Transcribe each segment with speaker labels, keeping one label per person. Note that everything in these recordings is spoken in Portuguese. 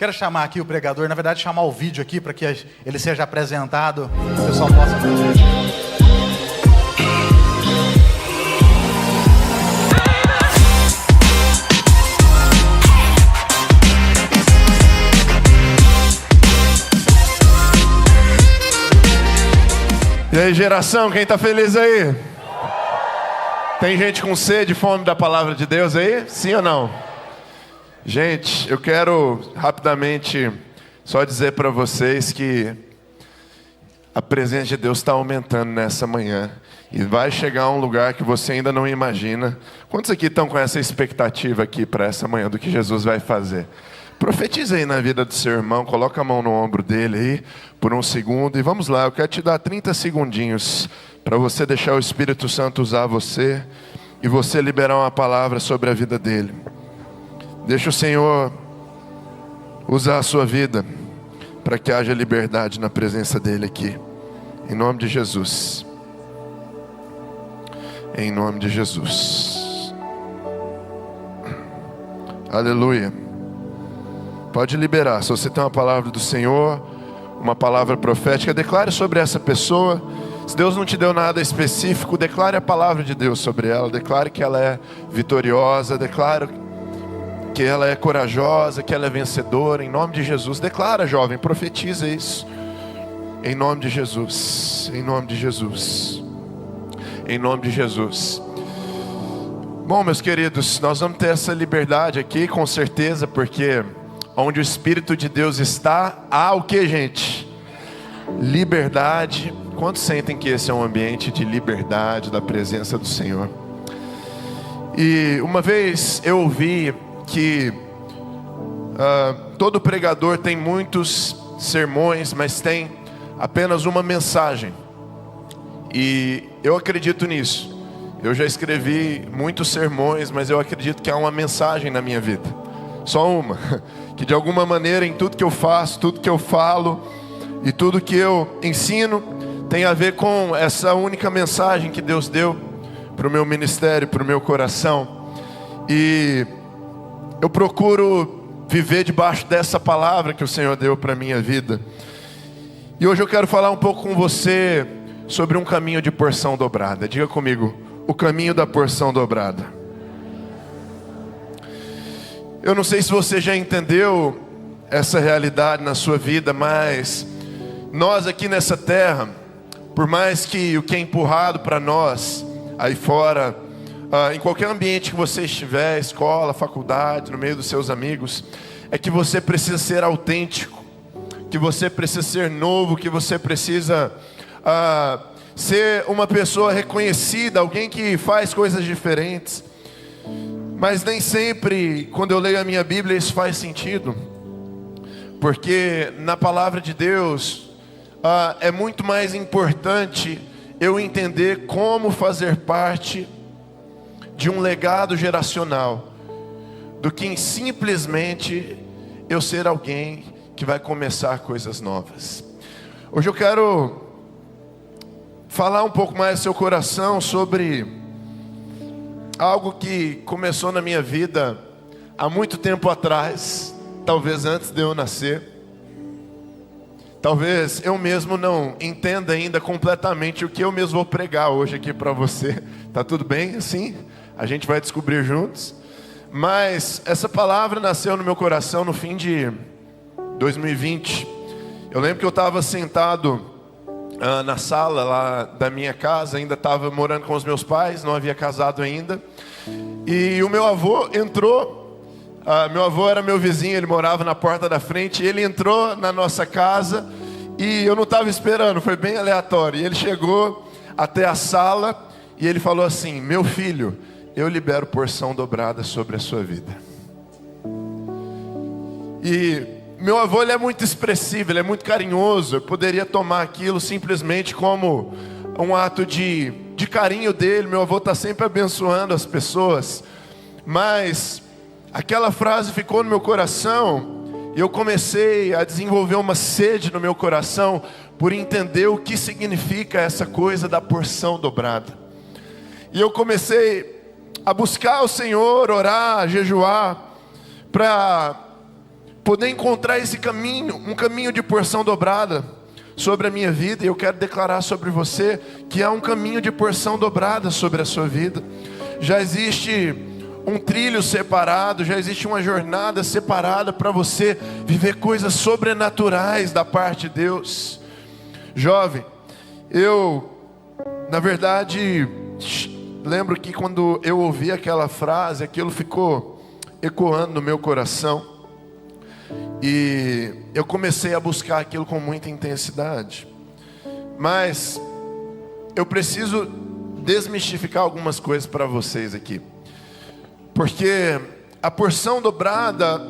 Speaker 1: Quero chamar aqui o pregador, na verdade chamar o vídeo aqui para que ele seja apresentado, o pessoal possa ver.
Speaker 2: E aí, geração, quem tá feliz aí? Tem gente com sede e fome da palavra de Deus aí? Sim ou não? Gente, eu quero rapidamente só dizer para vocês que a presença de Deus está aumentando nessa manhã. E vai chegar a um lugar que você ainda não imagina. Quantos aqui estão com essa expectativa aqui para essa manhã do que Jesus vai fazer? Profetiza aí na vida do seu irmão, coloca a mão no ombro dele aí por um segundo e vamos lá, eu quero te dar 30 segundinhos para você deixar o Espírito Santo usar você e você liberar uma palavra sobre a vida dele. Deixa o Senhor usar a sua vida para que haja liberdade na presença dele aqui, em nome de Jesus. Em nome de Jesus. Aleluia. Pode liberar. Se você tem uma palavra do Senhor, uma palavra profética, declare sobre essa pessoa. Se Deus não te deu nada específico, declare a palavra de Deus sobre ela. Declare que ela é vitoriosa. Declare que ela é corajosa, que ela é vencedora. Em nome de Jesus. Declara, jovem, profetiza isso. Em nome de Jesus. Em nome de Jesus. Em nome de Jesus. Bom, meus queridos, nós vamos ter essa liberdade aqui, com certeza, porque onde o Espírito de Deus está, há o que, gente? Liberdade. Quantos sentem que esse é um ambiente de liberdade, da presença do Senhor? E uma vez eu ouvi que todo pregador tem muitos sermões, mas tem apenas uma mensagem. E eu acredito nisso. Eu já escrevi muitos sermões, mas eu acredito que há uma mensagem na minha vida. Só uma. Que de alguma maneira em tudo que eu faço, tudo que eu falo e tudo que eu ensino tem a ver com essa única mensagem que Deus deu para o meu ministério, para o meu coração. E eu procuro viver debaixo dessa palavra que o Senhor deu para a minha vida. E hoje eu quero falar um pouco com você sobre um caminho de porção dobrada. Diga comigo, o caminho da porção dobrada. Eu não sei se você já entendeu essa realidade na sua vida, mas nós aqui nessa terra, por mais que o que é empurrado para nós aí fora, em qualquer ambiente que você estiver, escola, faculdade, no meio dos seus amigos, é que você precisa ser autêntico, que você precisa ser novo, que você precisa ser uma pessoa reconhecida, alguém que faz coisas diferentes. Mas nem sempre, quando eu leio a minha Bíblia, isso faz sentido. Porque na palavra de Deus, é muito mais importante eu entender como fazer parte de um legado geracional, do que simplesmente eu ser alguém que vai começar coisas novas. Hoje eu quero falar um pouco mais do seu coração sobre algo que começou na minha vida há muito tempo atrás, talvez antes de eu nascer. Talvez eu mesmo não entenda ainda completamente o que eu mesmo vou pregar hoje aqui para você. Tá tudo bem assim? A gente vai descobrir juntos. Mas essa palavra nasceu no meu coração no fim de 2020. Eu lembro que eu estava sentado na sala lá da minha casa, ainda estava morando com os meus pais, não havia casado ainda. E o meu avô entrou, meu avô era meu vizinho, ele morava na porta da frente, e ele entrou na nossa casa, e eu não estava esperando, foi bem aleatório. E ele chegou até a sala, e ele falou assim: meu filho, eu libero porção dobrada sobre a sua vida. E meu avô, ele é muito expressivo, ele é muito carinhoso. Eu poderia tomar aquilo simplesmente como um ato de carinho dele. Meu avô está sempre abençoando as pessoas. Mas aquela frase ficou no meu coração. E eu comecei a desenvolver uma sede no meu coração por entender o que significa essa coisa da porção dobrada. E eu comecei a buscar o Senhor, orar, jejuar, para poder encontrar esse caminho, um caminho de porção dobrada sobre a minha vida. E eu quero declarar sobre você que há um caminho de porção dobrada sobre a sua vida. Já existe um trilho separado, já existe uma jornada separada para você viver coisas sobrenaturais da parte de Deus. Jovem, eu, na verdade, lembro que quando eu ouvi aquela frase, aquilo ficou ecoando no meu coração. E eu comecei a buscar aquilo com muita intensidade. Mas eu preciso desmistificar algumas coisas para vocês aqui. Porque a porção dobrada,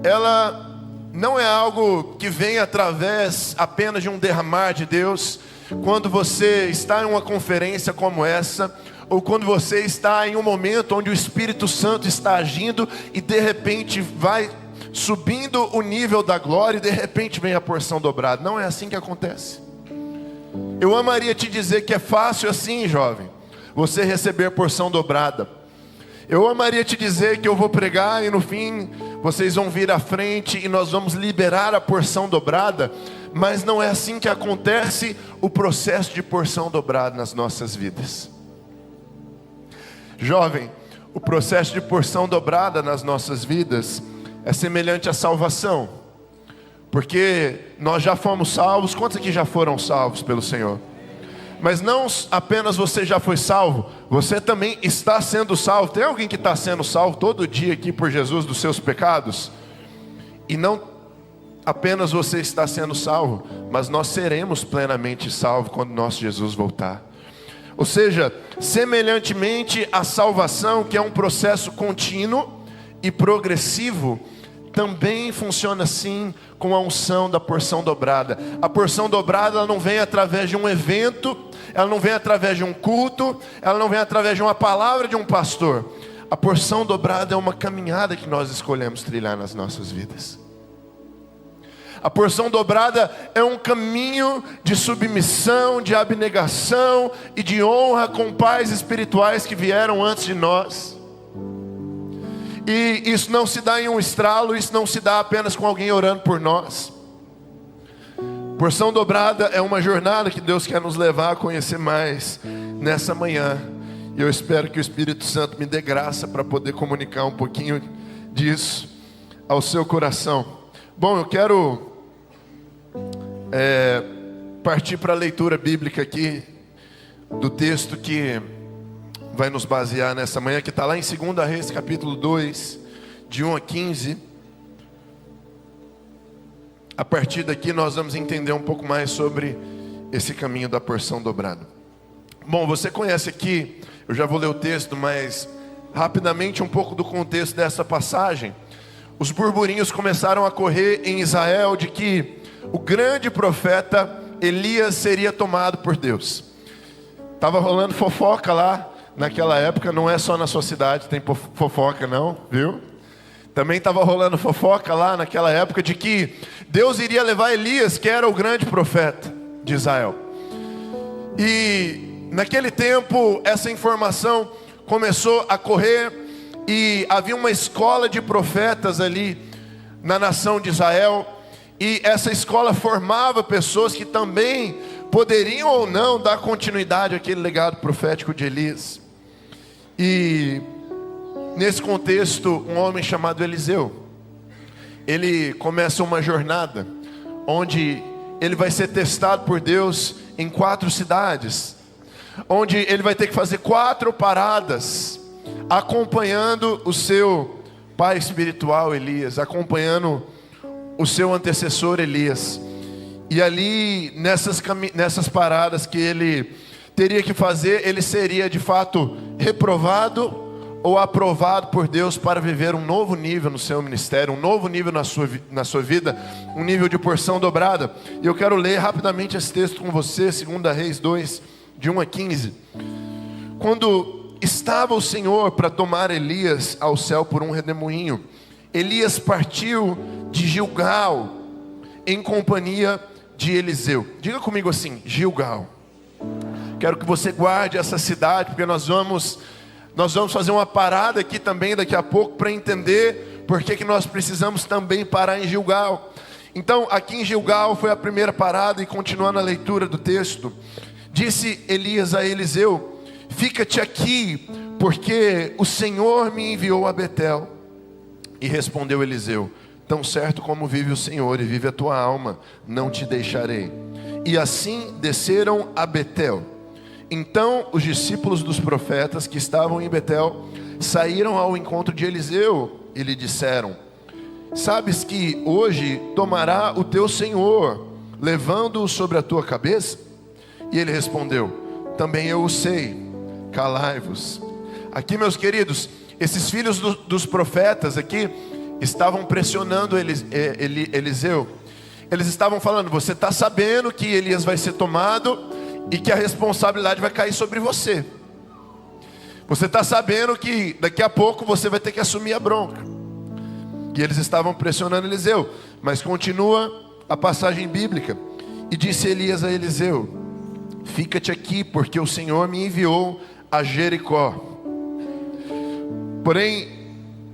Speaker 2: ela não é algo que vem através apenas de um derramar de Deus. Quando você está em uma conferência como essa, ou quando você está em um momento onde o Espírito Santo está agindo e de repente vai subindo o nível da glória e de repente vem a porção dobrada. Não é assim que acontece. Eu amaria te dizer que é fácil assim, jovem, você receber porção dobrada. Eu amaria te dizer que eu vou pregar e no fim vocês vão vir à frente e nós vamos liberar a porção dobrada. Mas não é assim que acontece o processo de porção dobrada nas nossas vidas. Jovem, o processo de porção dobrada nas nossas vidas é semelhante à salvação. Porque nós já fomos salvos. Quantos aqui já foram salvos pelo Senhor? Mas não apenas você já foi salvo, você também está sendo salvo. Tem alguém que está sendo salvo todo dia aqui por Jesus dos seus pecados? E não apenas você está sendo salvo, mas nós seremos plenamente salvos quando nosso Jesus voltar. Ou seja, semelhantemente à salvação, que é um processo contínuo e progressivo, também funciona assim com a unção da porção dobrada. A porção dobrada, ela não vem através de um evento, ela não vem através de um culto, ela não vem através de uma palavra de um pastor. A porção dobrada é uma caminhada que nós escolhemos trilhar nas nossas vidas. A porção dobrada é um caminho de submissão, de abnegação e de honra com pais espirituais que vieram antes de nós. E isso não se dá em um estralo, isso não se dá apenas com alguém orando por nós. Porção dobrada é uma jornada que Deus quer nos levar a conhecer mais nessa manhã. E eu espero que o Espírito Santo me dê graça para poder comunicar um pouquinho disso ao seu coração. Bom, eu quero partir para a leitura bíblica aqui do texto que vai nos basear nessa manhã, que está lá em 2 Reis capítulo 2, de 1 a 15. A partir daqui nós vamos entender um pouco mais sobre esse caminho da porção dobrada. Bom, você conhece aqui, eu já vou ler o texto, mas rapidamente um pouco do contexto dessa passagem. Os burburinhos começaram a correr em Israel de que o grande profeta Elias seria tomado por Deus. Estava rolando fofoca lá naquela época, não é só na sua cidade tem fofoca não, viu? Também estava rolando fofoca lá naquela época de que Deus iria levar Elias, que era o grande profeta de Israel. E naquele tempo essa informação começou a correr e havia uma escola de profetas ali na nação de Israel. E essa escola formava pessoas que também poderiam ou não dar continuidade àquele legado profético de Elias. E nesse contexto, um homem chamado Eliseu, ele começa uma jornada onde ele vai ser testado por Deus em 4 cidades, onde ele vai ter que fazer 4 paradas, acompanhando o seu pai espiritual Elias, acompanhando o seu antecessor Elias. E ali nessas paradas que ele teria que fazer, ele seria de fato reprovado ou aprovado por Deus para viver um novo nível no seu ministério, um novo nível na sua vida, um nível de porção dobrada. E eu quero ler rapidamente esse texto com você, 2 Reis 2, de 1 a 15. Quando estava o Senhor para tomar Elias ao céu por um redemoinho, Elias partiu de Gilgal em companhia de Eliseu. Diga comigo assim, Gilgal. Quero que você guarde essa cidade, porque nós vamos fazer uma parada aqui também daqui a pouco para entender por que nós precisamos também parar em Gilgal. Então, aqui em Gilgal foi a primeira parada, e continuando a leitura do texto, disse Elias a Eliseu: fica-te aqui, porque o Senhor me enviou a Betel. E respondeu Eliseu: tão certo como vive o Senhor e vive a tua alma, não te deixarei. E assim desceram a Betel. Então os discípulos dos profetas que estavam em Betel saíram ao encontro de Eliseu e lhe disseram: sabes que hoje tomará o teu Senhor, levando-o sobre a tua cabeça? E ele respondeu: também eu o sei, calai-vos. Aqui, meus queridos, esses filhos dos profetas aqui estavam pressionando Eliseu. Eles estavam falando: você está sabendo que Elias vai ser tomado e que a responsabilidade vai cair sobre você. Você está sabendo que daqui a pouco você vai ter que assumir a bronca. E eles estavam pressionando Eliseu. Mas continua a passagem bíblica. E disse Elias a Eliseu: fica-te aqui, porque o Senhor me enviou a Jericó. Porém,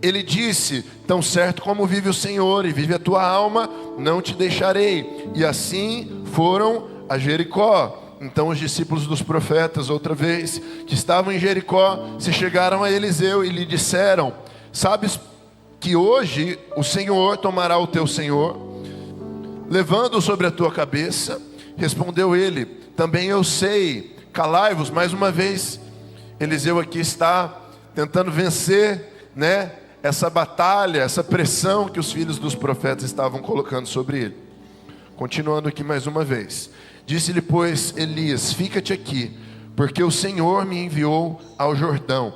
Speaker 2: ele disse: tão certo como vive o Senhor e vive a tua alma, não te deixarei. E assim foram a Jericó. Então os discípulos dos profetas, outra vez, que estavam em Jericó, se chegaram a Eliseu e lhe disseram: sabes que hoje o Senhor tomará o teu Senhor, levando-o sobre a tua cabeça? Respondeu ele: também eu sei, calai-vos. Mais uma vez, Eliseu aqui está tentando vencer, essa batalha, essa pressão que os filhos dos profetas estavam colocando sobre ele. Continuando aqui mais uma vez. Disse-lhe, pois, Elias: fica-te aqui, porque o Senhor me enviou ao Jordão.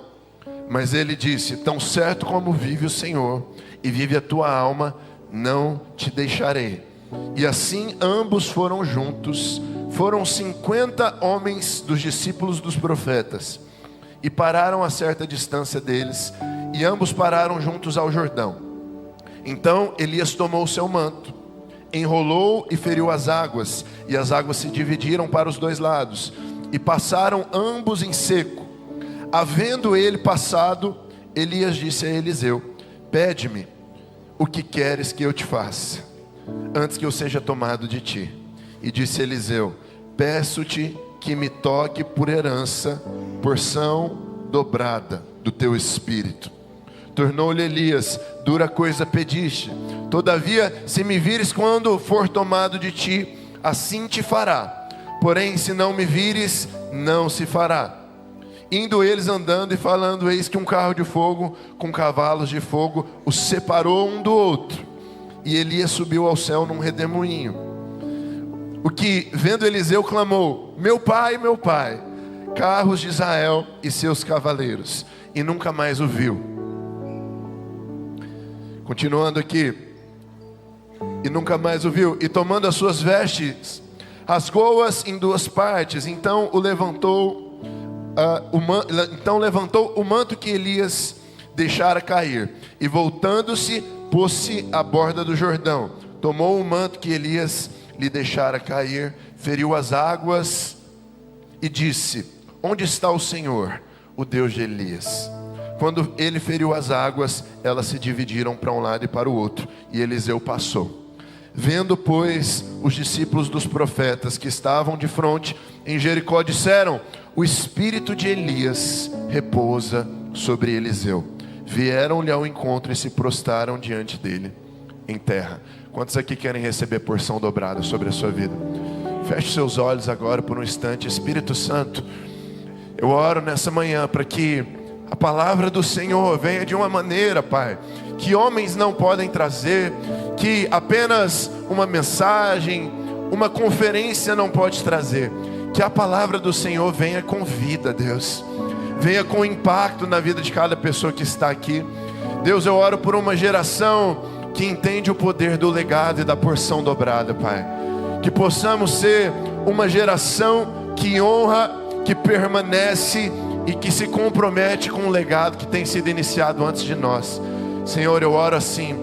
Speaker 2: Mas ele disse: tão certo como vive o Senhor e vive a tua alma, não te deixarei. E assim ambos foram juntos. Foram 50 homens dos discípulos dos profetas, e pararam a certa distância deles, e ambos pararam juntos ao Jordão. Então Elias tomou o seu manto, enrolou e feriu as águas, e as águas se dividiram para os dois lados, e passaram ambos em seco. Havendo ele passado, Elias disse a Eliseu: pede-me o que queres que eu te faça, antes que eu seja tomado de ti. E disse Eliseu: peço-te que me toque por herança, porção dobrada do teu espírito. Tornou-lhe Elias: dura coisa pediste, todavia se me vires quando for tomado de ti, assim te fará. Porém se não me vires, não se fará. Indo eles andando e falando, eis que um carro de fogo com cavalos de fogo os separou um do outro. E Elias subiu ao céu num redemoinho. O que, vendo Eliseu, clamou: meu pai, carros de Israel e seus cavaleiros. E nunca mais o viu. Continuando aqui. E nunca mais o viu. E tomando as suas vestes, rasgou-as em duas partes. Então levantou o manto que Elias deixara cair. E voltando-se, pôs-se à borda do Jordão. Tomou o manto que Elias lhe deixara cair, feriu as águas e disse: onde está o Senhor, o Deus de Elias? Quando ele feriu as águas, elas se dividiram para um lado e para o outro, e Eliseu passou. Vendo, pois, os discípulos dos profetas que estavam de fronte em Jericó, disseram: o espírito de Elias repousa sobre Eliseu. Vieram-lhe ao encontro e se prostraram diante dele em terra. Quantos aqui querem receber porção dobrada sobre a sua vida? Feche seus olhos agora por um instante. Espírito Santo, eu oro nessa manhã para que a palavra do Senhor venha de uma maneira, Pai, que homens não podem trazer, que apenas uma mensagem, uma conferência não pode trazer. Que a palavra do Senhor venha com vida, Deus. Venha com impacto na vida de cada pessoa que está aqui. Deus, eu oro por uma geração que entende o poder do legado e da porção dobrada, Pai. Que possamos ser uma geração que honra, que permanece e que se compromete com o legado que tem sido iniciado antes de nós. Senhor, eu oro assim.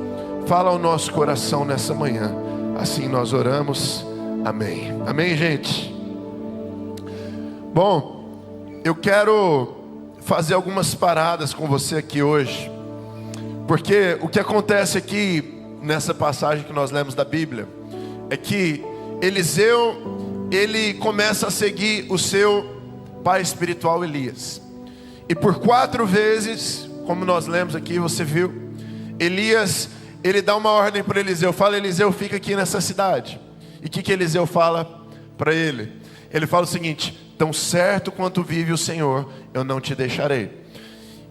Speaker 2: Fala ao nosso coração nessa manhã. Assim nós oramos. Amém. Amém, gente? Bom, eu quero fazer algumas paradas com você aqui hoje, Porque o que acontece aqui, nessa passagem que nós lemos da Bíblia, é que Eliseu, ele começa a seguir o seu pai espiritual Elias. E por 4 vezes, como nós lemos aqui, você viu, Elias, ele dá uma ordem para Eliseu, fala: Eliseu, fica aqui nessa cidade. E o que Eliseu fala para ele? Ele fala o seguinte: tão certo quanto vive o Senhor, eu não te deixarei.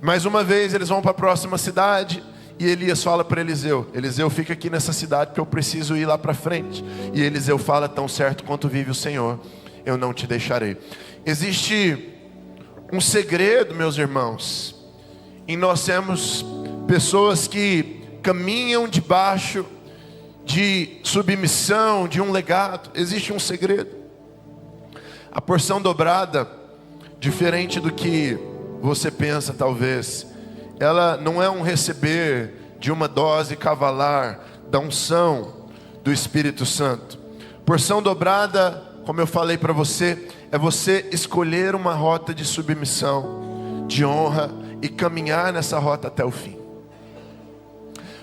Speaker 2: Mais uma vez eles vão para a próxima cidade, e Elias fala para Eliseu: Eliseu, fica aqui nessa cidade, porque eu preciso ir lá para frente. E Eliseu fala: tão certo quanto vive o Senhor, eu não te deixarei. Existe um segredo, meus irmãos, em nós temos pessoas que caminham debaixo de submissão, de um legado. Existe um segredo. A porção dobrada, diferente do que você pensa talvez, ela não é um receber de uma dose cavalar da unção do Espírito Santo. Porção dobrada, como eu falei para você, é você escolher uma rota de submissão, de honra, e caminhar nessa rota até o fim.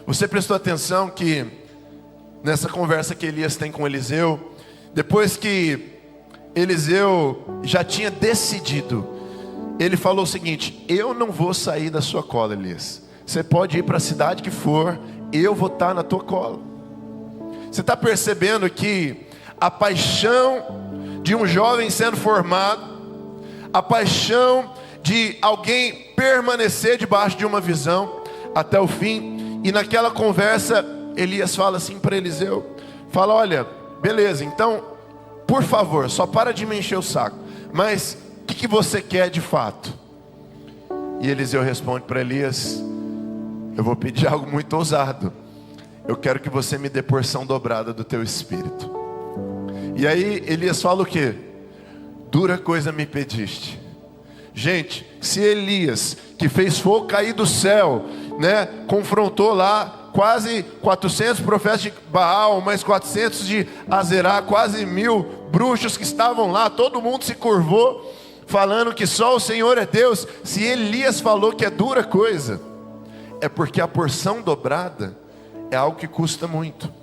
Speaker 2: Você prestou atenção que nessa conversa que Elias tem com Eliseu, depois que Eliseu já tinha decidido, ele falou o seguinte: eu não vou sair da sua cola, Elias. Você pode ir para a cidade que for, eu vou estar na tua cola. Você está percebendo que a paixão de um jovem sendo formado, a paixão de alguém permanecer debaixo de uma visão até o fim. E naquela conversa, Elias fala assim para Eliseu, fala: olha, beleza, então, por favor, só para de me encher o saco, mas o que você quer de fato? E Eliseu responde para Elias: eu vou pedir algo muito ousado. Eu quero que você me dê porção dobrada do teu espírito. E aí Elias fala o quê? Dura coisa me pediste. Gente, se Elias, que fez fogo cair do céu, né, confrontou lá quase 400 profetas de Baal, mais 400 de Azerá, quase 1000 bruxos que estavam lá, todo mundo se curvou, falando que só o Senhor é Deus. Se Elias falou que é dura coisa, é porque a porção dobrada é algo que custa muito.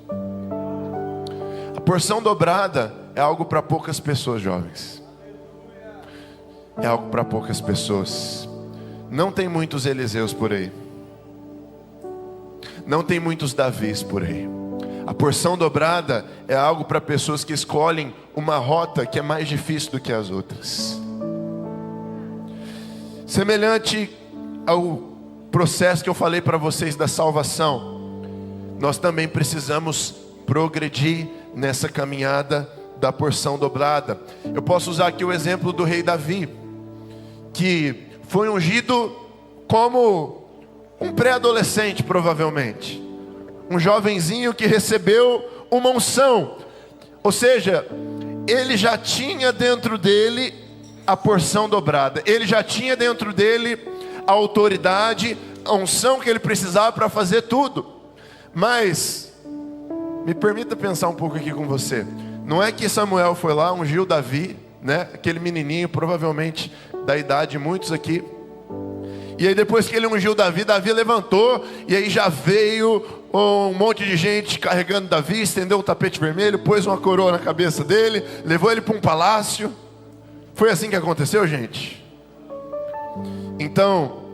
Speaker 2: A porção dobrada é algo para poucas pessoas, jovens. É algo para poucas pessoas. Não tem muitos Eliseus por aí. Não tem muitos Davis por aí. A porção dobrada é algo para pessoas que escolhem uma rota que é mais difícil do que as outras. Semelhante ao processo que eu falei para vocês da salvação, nós também precisamos progredir nessa caminhada da porção dobrada. Eu posso usar aqui o exemplo do rei Davi, que foi ungido como um pré-adolescente, provavelmente, um jovenzinho que recebeu uma unção, ou seja, ele já tinha dentro dele a porção dobrada, ele já tinha dentro dele a autoridade, a unção que ele precisava para fazer tudo. Mas me permita pensar um pouco aqui com você. Não é que Samuel foi lá, ungiu Davi, né? Aquele menininho, provavelmente da idade de muitos aqui. E aí depois que ele ungiu Davi, Davi levantou, e aí já veio um monte de gente carregando Davi, estendeu o tapete vermelho, pôs uma coroa na cabeça dele, levou ele para um palácio. Foi assim que aconteceu, gente? Então,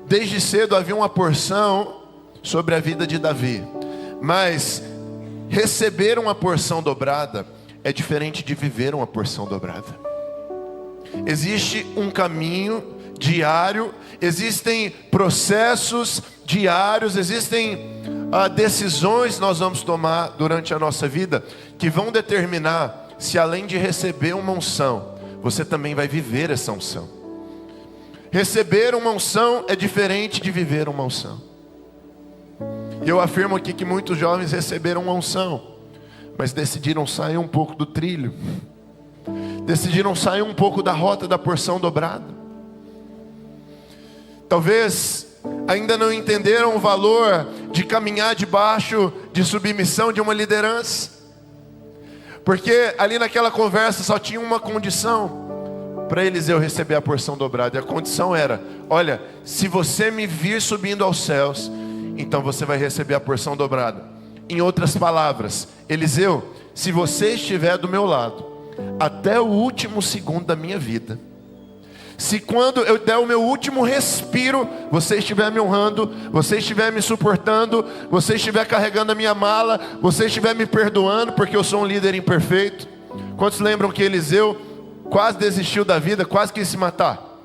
Speaker 2: desde cedo havia uma porção sobre a vida de Davi. Mas receber uma porção dobrada é diferente de viver uma porção dobrada. Existe um caminho diário, existem processos diários, existem decisões que nós vamos tomar durante a nossa vida que vão determinar se, além de receber uma unção, você também vai viver essa unção. Receber uma unção é diferente de viver uma unção. E eu afirmo aqui que muitos jovens receberam uma unção, mas decidiram sair um pouco do trilho, decidiram sair um pouco da rota da porção dobrada. Talvez ainda não entenderam o valor de caminhar debaixo de submissão de uma liderança, porque ali naquela conversa só tinha uma condição: para Eliseu receber a porção dobrada. E a condição era: olha, se você me vir subindo aos céus, então você vai receber a porção dobrada. Em outras palavras, Eliseu, se você estiver do meu lado até o último segundo da minha vida, se quando eu der o meu último respiro, você estiver me honrando, você estiver me suportando, você estiver carregando a minha mala, você estiver me perdoando, porque eu sou um líder imperfeito. Quantos lembram que Eliseu quase desistiu da vida, quase quis se matar?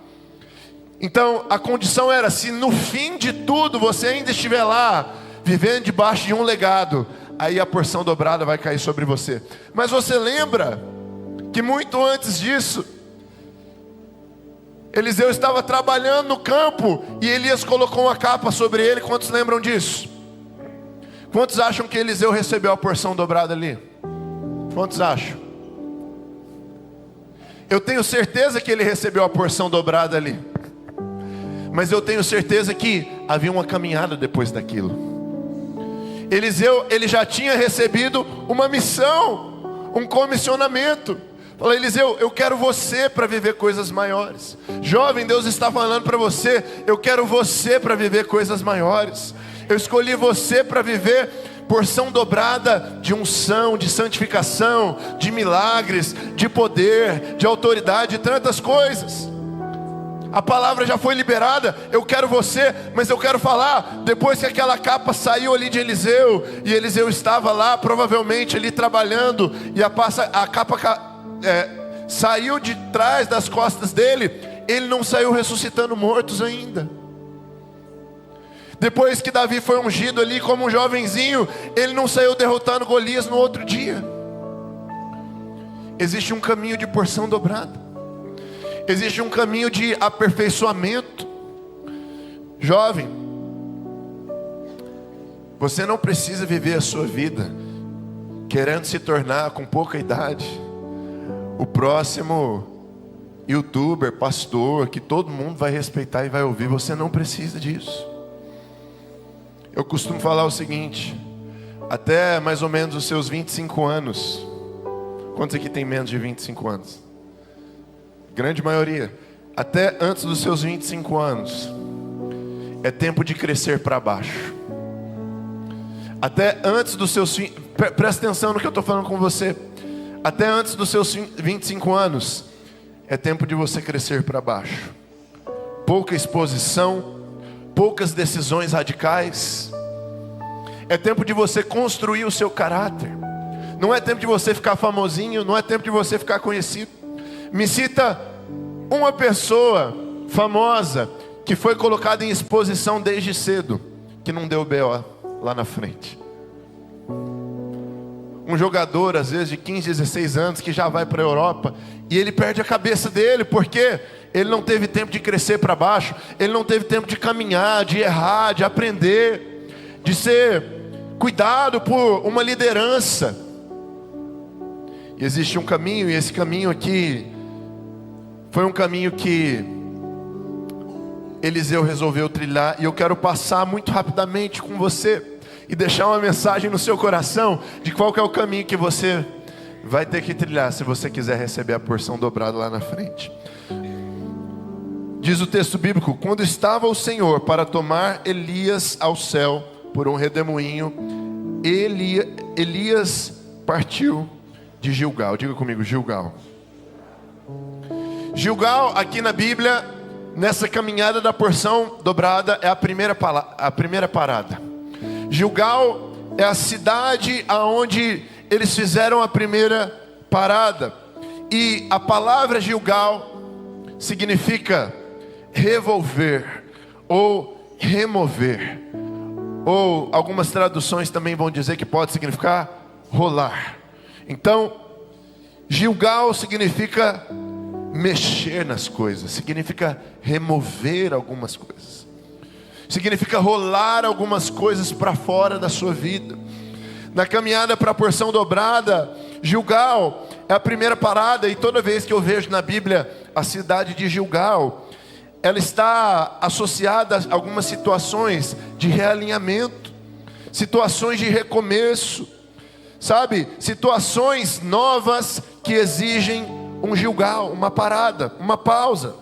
Speaker 2: Então a condição era: se no fim de tudo você ainda estiver lá, vivendo debaixo de um legado, aí a porção dobrada vai cair sobre você. Mas você lembra que muito antes disso, Eliseu estava trabalhando no campo e Elias colocou uma capa sobre ele. Quantos lembram disso? Quantos acham que Eliseu recebeu a porção dobrada ali? Quantos acham? Eu tenho certeza que ele recebeu a porção dobrada ali, mas eu tenho certeza que havia uma caminhada depois daquilo. Eliseu, ele já tinha recebido uma missão, um comissionamento. Fala: Eliseu, eu quero você para viver coisas maiores. Jovem, Deus está falando para você: eu quero você para viver coisas maiores. Eu escolhi você para viver porção dobrada de unção, de santificação, de milagres, de poder, de autoridade, de tantas coisas. A palavra já foi liberada. Eu quero você, mas eu quero falar, depois que aquela capa saiu ali de Eliseu, e Eliseu estava lá, provavelmente ali trabalhando, e a capa saiu de trás das costas dele, ele não saiu ressuscitando mortos ainda. Depois que Davi foi ungido ali como um jovenzinho, ele não saiu derrotando Golias no outro dia. Existe um caminho de porção dobrada, existe um caminho de aperfeiçoamento. Jovem, você não precisa viver a sua vida querendo se tornar, com pouca idade, o próximo youtuber, pastor, que todo mundo vai respeitar e vai ouvir. Você não precisa disso. Eu costumo falar o seguinte: até mais ou menos os seus 25 anos. Quantos aqui tem menos de 25 anos? Grande maioria. Até antes dos seus 25 anos é tempo de crescer para baixo. Até antes dos seus... Presta atenção no que eu estou falando com você. Até antes dos seus 25 anos é tempo de você crescer para baixo. Pouca exposição, poucas decisões radicais. É tempo de você construir o seu caráter. Não é tempo de você ficar famosinho, não é tempo de você ficar conhecido. Me cita uma pessoa famosa que foi colocada em exposição desde cedo, que não deu BO lá na frente. Um jogador, às vezes de 15, 16 anos, que já vai para a Europa, e ele perde a cabeça dele, porque ele não teve tempo de crescer para baixo, ele não teve tempo de caminhar, de errar, de aprender, de ser cuidado por uma liderança. E existe um caminho, e esse caminho aqui foi um caminho que Eliseu resolveu trilhar, e eu quero passar muito rapidamente com você e deixar uma mensagem no seu coração de qual que é o caminho que você vai ter que trilhar se você quiser receber a porção dobrada lá na frente. Diz o texto bíblico: quando estava o Senhor para tomar Elias ao céu por um redemoinho, Elias partiu de Gilgal. Diga comigo, Gilgal. Gilgal, aqui na Bíblia, nessa caminhada da porção dobrada, é a primeira parada. Gilgal é a cidade aonde eles fizeram a primeira parada. E a palavra Gilgal significa revolver ou remover. Ou algumas traduções também vão dizer que pode significar rolar. Então, Gilgal significa mexer nas coisas, significa remover algumas coisas, significa rolar algumas coisas para fora da sua vida. Na caminhada para a porção dobrada, Gilgal é a primeira parada. E toda vez que eu vejo na Bíblia a cidade de Gilgal, ela está associada a algumas situações de realinhamento, situações de recomeço, sabe? Situações novas que exigem um Gilgal, uma parada, uma pausa,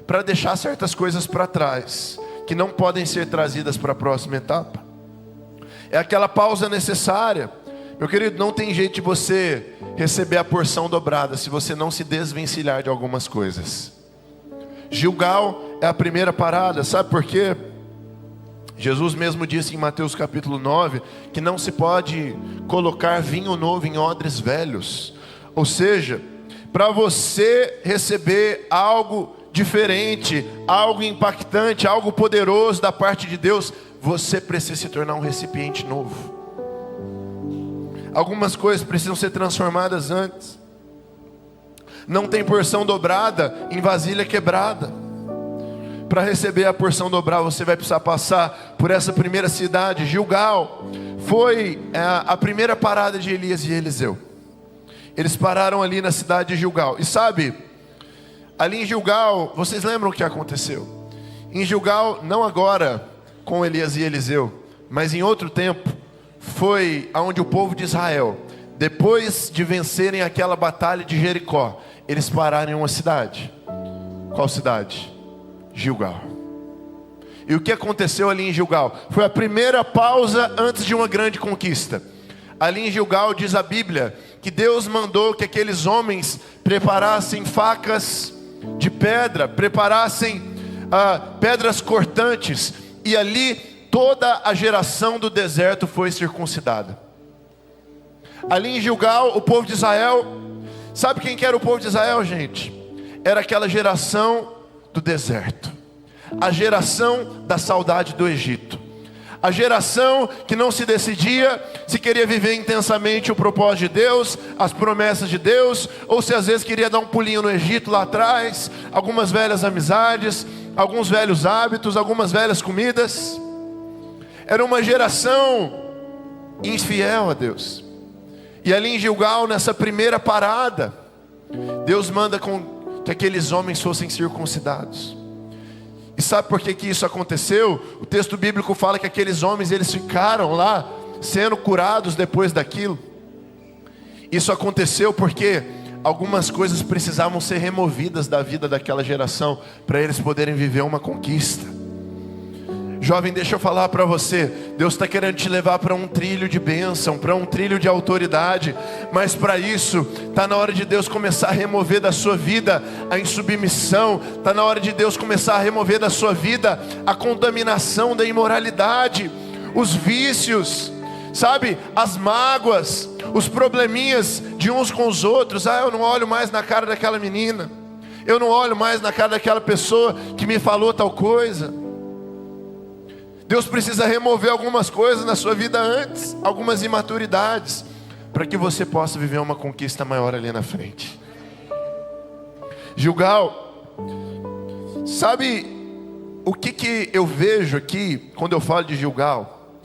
Speaker 2: para deixar certas coisas para trás, que não podem ser trazidas para a próxima etapa. É aquela pausa necessária. Meu querido, não tem jeito de você receber a porção dobrada se você não se desvencilhar de algumas coisas. Gilgal é a primeira parada, sabe por quê? Jesus mesmo disse em Mateus capítulo 9, que não se pode colocar vinho novo em odres velhos. Ou seja, para você receber algo diferente, algo impactante, algo poderoso da parte de Deus, você precisa se tornar um recipiente novo. Algumas coisas precisam ser transformadas antes. Não tem porção dobrada em vasilha quebrada. Para receber a porção dobrada, você vai precisar passar por essa primeira cidade. Gilgal foi a primeira parada de Elias e Eliseu. Eles pararam ali na cidade de Gilgal. E sabe, ali em Gilgal, vocês lembram o que aconteceu? Em Gilgal, não agora com Elias e Eliseu, mas em outro tempo, foi aonde o povo de Israel, depois de vencerem aquela batalha de Jericó, eles pararam em uma cidade. Qual cidade? Gilgal. E o que aconteceu ali em Gilgal? Foi a primeira pausa antes de uma grande conquista. Ali em Gilgal diz a Bíblia que Deus mandou que aqueles homens preparassem facas de pedra, preparassem pedras cortantes, e ali toda a geração do deserto foi circuncidada. Ali em Gilgal, o povo de Israel, sabe quem que era o povo de Israel, gente? Era aquela geração do deserto, a geração da saudade do Egito, a geração que não se decidia se queria viver intensamente o propósito de Deus, as promessas de Deus, ou se às vezes queria dar um pulinho no Egito lá atrás, algumas velhas amizades, alguns velhos hábitos, algumas velhas comidas. Era uma geração infiel a Deus. E ali em Gilgal, nessa primeira parada, Deus manda que aqueles homens fossem circuncidados. E sabe por que isso aconteceu? O texto bíblico fala que aqueles homens, eles ficaram lá sendo curados depois daquilo. Isso aconteceu porque algumas coisas precisavam ser removidas da vida daquela geração, para eles poderem viver uma conquista. Jovem, deixa eu falar para você, Deus está querendo te levar para um trilho de bênção, para um trilho de autoridade, mas para isso, está na hora de Deus começar a remover da sua vida a insubmissão, está na hora de Deus começar a remover da sua vida a contaminação da imoralidade, os vícios, sabe, as mágoas, os probleminhas de uns com os outros. Eu não olho mais na cara daquela menina, eu não olho mais na cara daquela pessoa que me falou tal coisa. Deus precisa remover algumas coisas na sua vida antes, algumas imaturidades, para que você possa viver uma conquista maior ali na frente. Gilgal, sabe o que eu vejo aqui quando eu falo de Gilgal?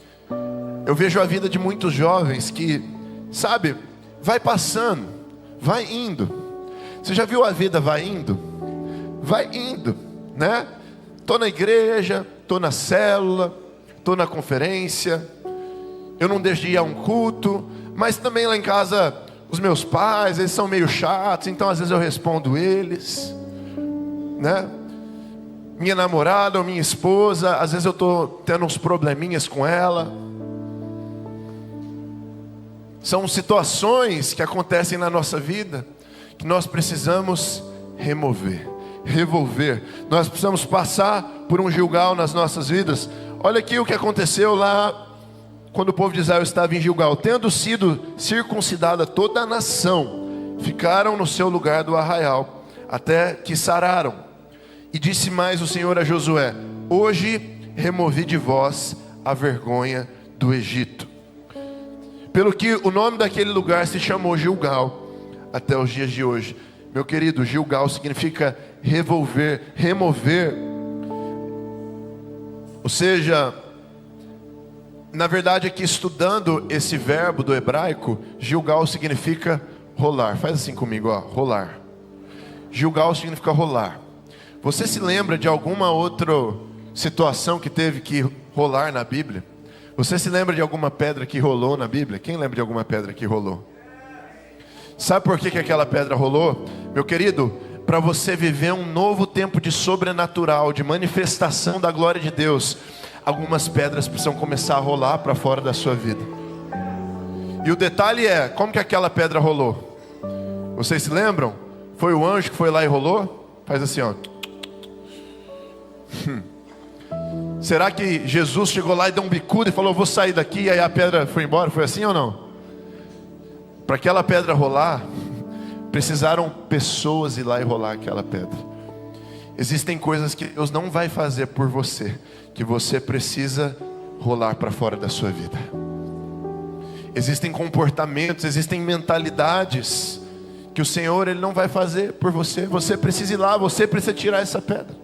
Speaker 2: Eu vejo a vida de muitos jovens que, sabe, vai passando, vai indo. Você já viu a vida vai indo? Vai indo, né? Estou na igreja, estou na célula, estou na conferência, eu não deixo de ir a um culto, mas também lá em casa, os meus pais, eles são meio chatos, então às vezes eu respondo eles, né? Minha namorada ou minha esposa, às vezes eu estou tendo uns probleminhas com ela. São situações que acontecem na nossa vida, que nós precisamos remover, revolver. Nós precisamos passar por um Gilgal nas nossas vidas. Olha aqui o que aconteceu lá, quando o povo de Israel estava em Gilgal. Tendo sido circuncidada toda a nação, ficaram no seu lugar do arraial, até que sararam. E disse mais o Senhor a Josué: hoje removi de vós a vergonha do Egito. Pelo que o nome daquele lugar se chamou Gilgal, até os dias de hoje. Meu querido, Gilgal significa remover. Ou seja, na verdade aqui estudando esse verbo do hebraico, Gilgal significa rolar. Faz assim comigo, ó, rolar. Gilgal significa rolar. Você se lembra de alguma outra situação que teve que rolar na Bíblia? Você se lembra de alguma pedra que rolou na Bíblia? Quem lembra de alguma pedra que rolou? Sabe por que aquela pedra rolou? Meu querido, para você viver um novo tempo de sobrenatural, de manifestação da glória de Deus, algumas pedras precisam começar a rolar para fora da sua vida. E o detalhe é, como que aquela pedra rolou? Vocês se lembram? Foi o anjo que foi lá e rolou? Faz assim, ó. Será que Jesus chegou lá e deu um bicudo e falou, vou sair daqui, e aí a pedra foi embora? Foi assim ou não? Para aquela pedra rolar, precisaram pessoas ir lá e rolar aquela pedra. Existem coisas que Deus não vai fazer por você, que você precisa rolar para fora da sua vida. Existem comportamentos, existem mentalidades que o Senhor Ele não vai fazer por você. Você precisa ir lá, você precisa tirar essa pedra.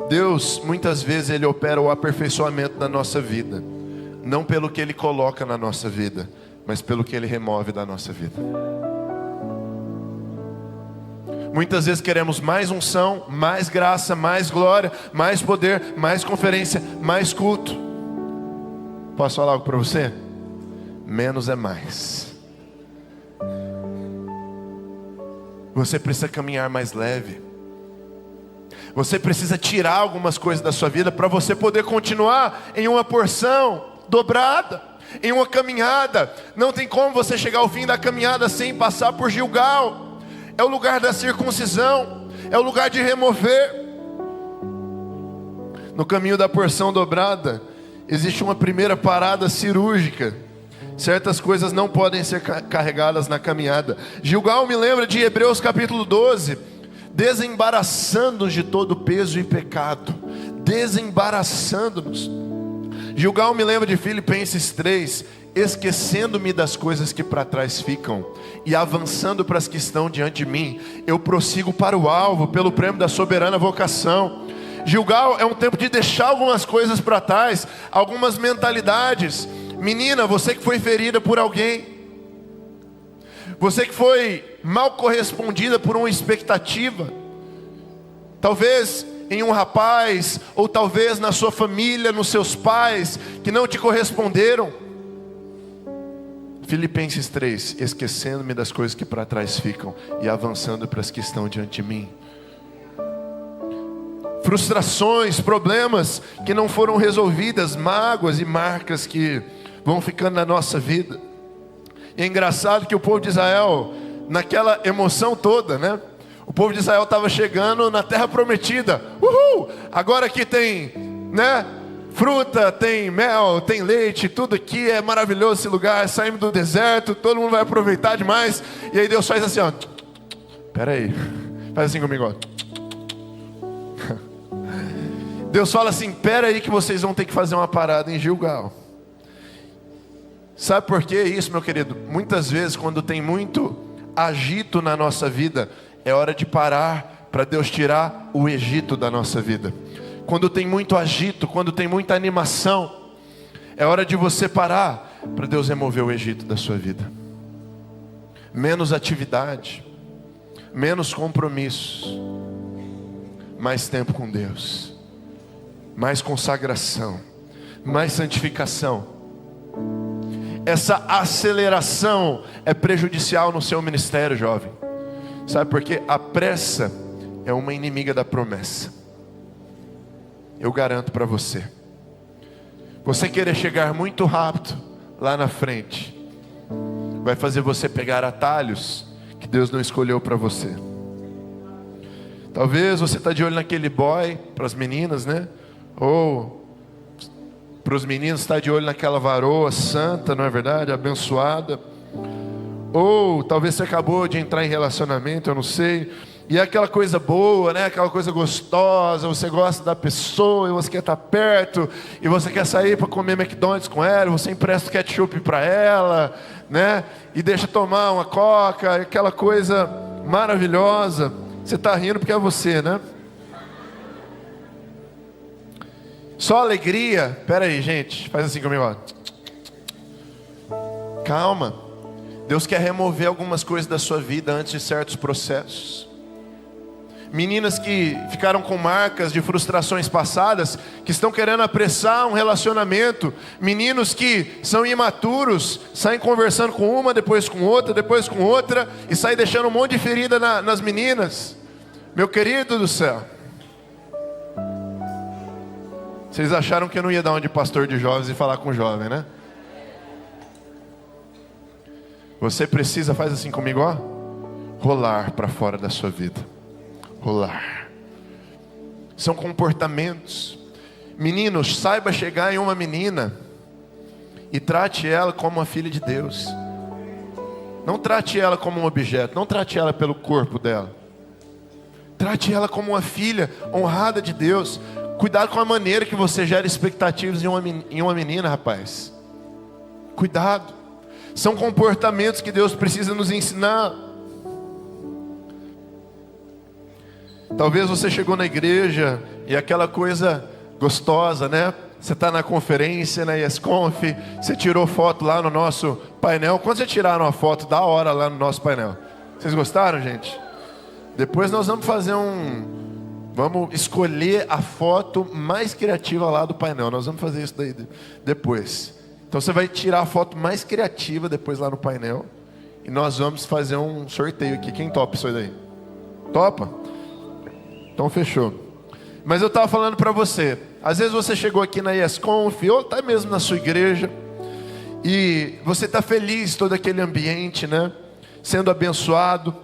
Speaker 2: Deus, muitas vezes Ele opera o aperfeiçoamento da nossa vida, não pelo que Ele coloca na nossa vida, mas pelo que Ele remove da nossa vida. Muitas vezes queremos mais unção, mais graça, mais glória, mais poder, mais conferência, mais culto. Posso falar algo para você? Menos é mais. Você precisa caminhar mais leve. Você precisa tirar algumas coisas da sua vida para você poder continuar em uma porção dobrada, em uma caminhada. Não tem como você chegar ao fim da caminhada sem passar por Gilgal. É o lugar da circuncisão, é o lugar de remover. No caminho da porção dobrada, existe uma primeira parada cirúrgica. Certas coisas não podem ser carregadas na caminhada. Gilgal me lembra de Hebreus capítulo 12, desembaraçando-nos de todo peso e pecado. Desembaraçando-nos. Gilgal me lembra de Filipenses 3, esquecendo-me das coisas que para trás ficam e avançando para as que estão diante de mim, eu prossigo para o alvo, pelo prêmio da soberana vocação. Gilgal é um tempo de deixar algumas coisas para trás, algumas mentalidades. Menina, você que foi ferida por alguém, você que foi mal correspondida por uma expectativa, talvez em um rapaz, ou talvez na sua família, nos seus pais, que não te corresponderam. Filipenses 3, esquecendo-me das coisas que para trás ficam e avançando para as que estão diante de mim. Frustrações, problemas que não foram resolvidas, mágoas e marcas que vão ficando na nossa vida. E é engraçado que o povo de Israel, naquela emoção toda, né? O povo de Israel estava chegando na terra prometida. Uhul! Agora aqui tem, né? Fruta, tem mel, tem leite, tudo aqui é maravilhoso esse lugar. Saímos do deserto, todo mundo vai aproveitar demais. E aí Deus faz assim, ó. Espera aí, faz assim comigo, ó. Deus fala assim, espera aí que vocês vão ter que fazer uma parada em Gilgal. Sabe por que isso, meu querido? Muitas vezes quando tem muito agito na nossa vida, é hora de parar para Deus tirar o Egito da nossa vida. Quando tem muito agito, quando tem muita animação, é hora de você parar para Deus remover o Egito da sua vida. Menos atividade, menos compromissos, mais tempo com Deus, mais consagração, mais santificação. Essa aceleração é prejudicial no seu ministério, jovem. Sabe por quê? A pressa é uma inimiga da promessa. Eu garanto para você. Você querer chegar muito rápido lá na frente, vai fazer você pegar atalhos que Deus não escolheu para você. Talvez você está de olho naquele boy, para as meninas, né? Ou para os meninos está de olho naquela varoa santa, não é verdade? Abençoada. Ou talvez você acabou de entrar em relacionamento, eu não sei. E é aquela coisa boa, né? Aquela coisa gostosa, você gosta da pessoa, e você quer estar perto, e você quer sair para comer McDonald's com ela, você empresta o ketchup para ela, né? E deixa tomar uma coca, aquela coisa maravilhosa. Você está rindo porque é você, né? Só alegria. Espera aí, gente, faz assim comigo, ó. Calma. Deus quer remover algumas coisas da sua vida antes de certos processos. meninas que ficaram com marcas de frustrações passadas, que estão querendo apressar um relacionamento, meninos que são imaturos, saem conversando com uma, depois com outra, e saem deixando um monte de ferida nas meninas. Meu querido do céu, vocês acharam que eu não ia dar um de pastor de jovens e falar com jovem, né? Você precisa, faz assim comigo, ó, rolar para fora da sua vida. Rolar. São comportamentos. Meninos, saiba chegar em uma menina e trate ela como uma filha de Deus. Não trate ela como um objeto, não trate ela pelo corpo dela. Trate ela como uma filha honrada de Deus. Cuidado com a maneira que você gera expectativas em uma menina, rapaz. Cuidado. São comportamentos que Deus precisa nos ensinar. Talvez você chegou na igreja e aquela coisa gostosa, né? Você está na conferência, na YesConf, você tirou foto lá no nosso painel. Quando vocês tiraram a foto da hora lá no nosso painel? Vocês gostaram, gente? Depois nós vamos fazer vamos escolher a foto mais criativa lá do painel. Nós vamos fazer isso daí depois. Então você vai tirar a foto mais criativa depois lá no painel. E nós vamos fazer um sorteio aqui. Quem topa isso daí? Topa? Então fechou. Mas eu estava falando para você. Às vezes você chegou aqui na YesConf, ou está mesmo na sua igreja, e você está feliz, todo aquele ambiente, né? Sendo abençoado.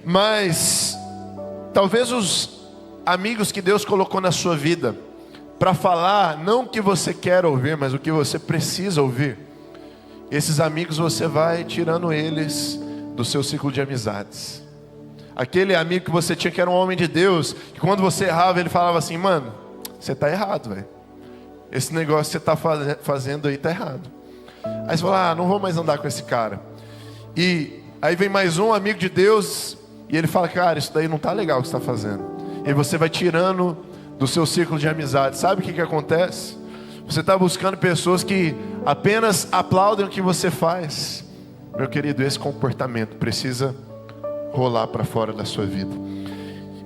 Speaker 2: Mas talvez os amigos que Deus colocou na sua vida para falar, não o que você quer ouvir, mas o que você precisa ouvir. Esses amigos você vai tirando eles do seu ciclo de amizades. Aquele amigo que você tinha que era um homem de Deus, que quando você errava ele falava assim: mano, você está errado, velho. Esse negócio que você está fazendo aí está errado. Aí você fala: não vou mais andar com esse cara. E aí vem mais um amigo de Deus e ele fala: cara, isso daí não está legal o que você está fazendo. E você vai tirando do seu círculo de amizade. Sabe o que acontece? Você está buscando pessoas que apenas aplaudem o que você faz. Meu querido, esse comportamento precisa rolar para fora da sua vida.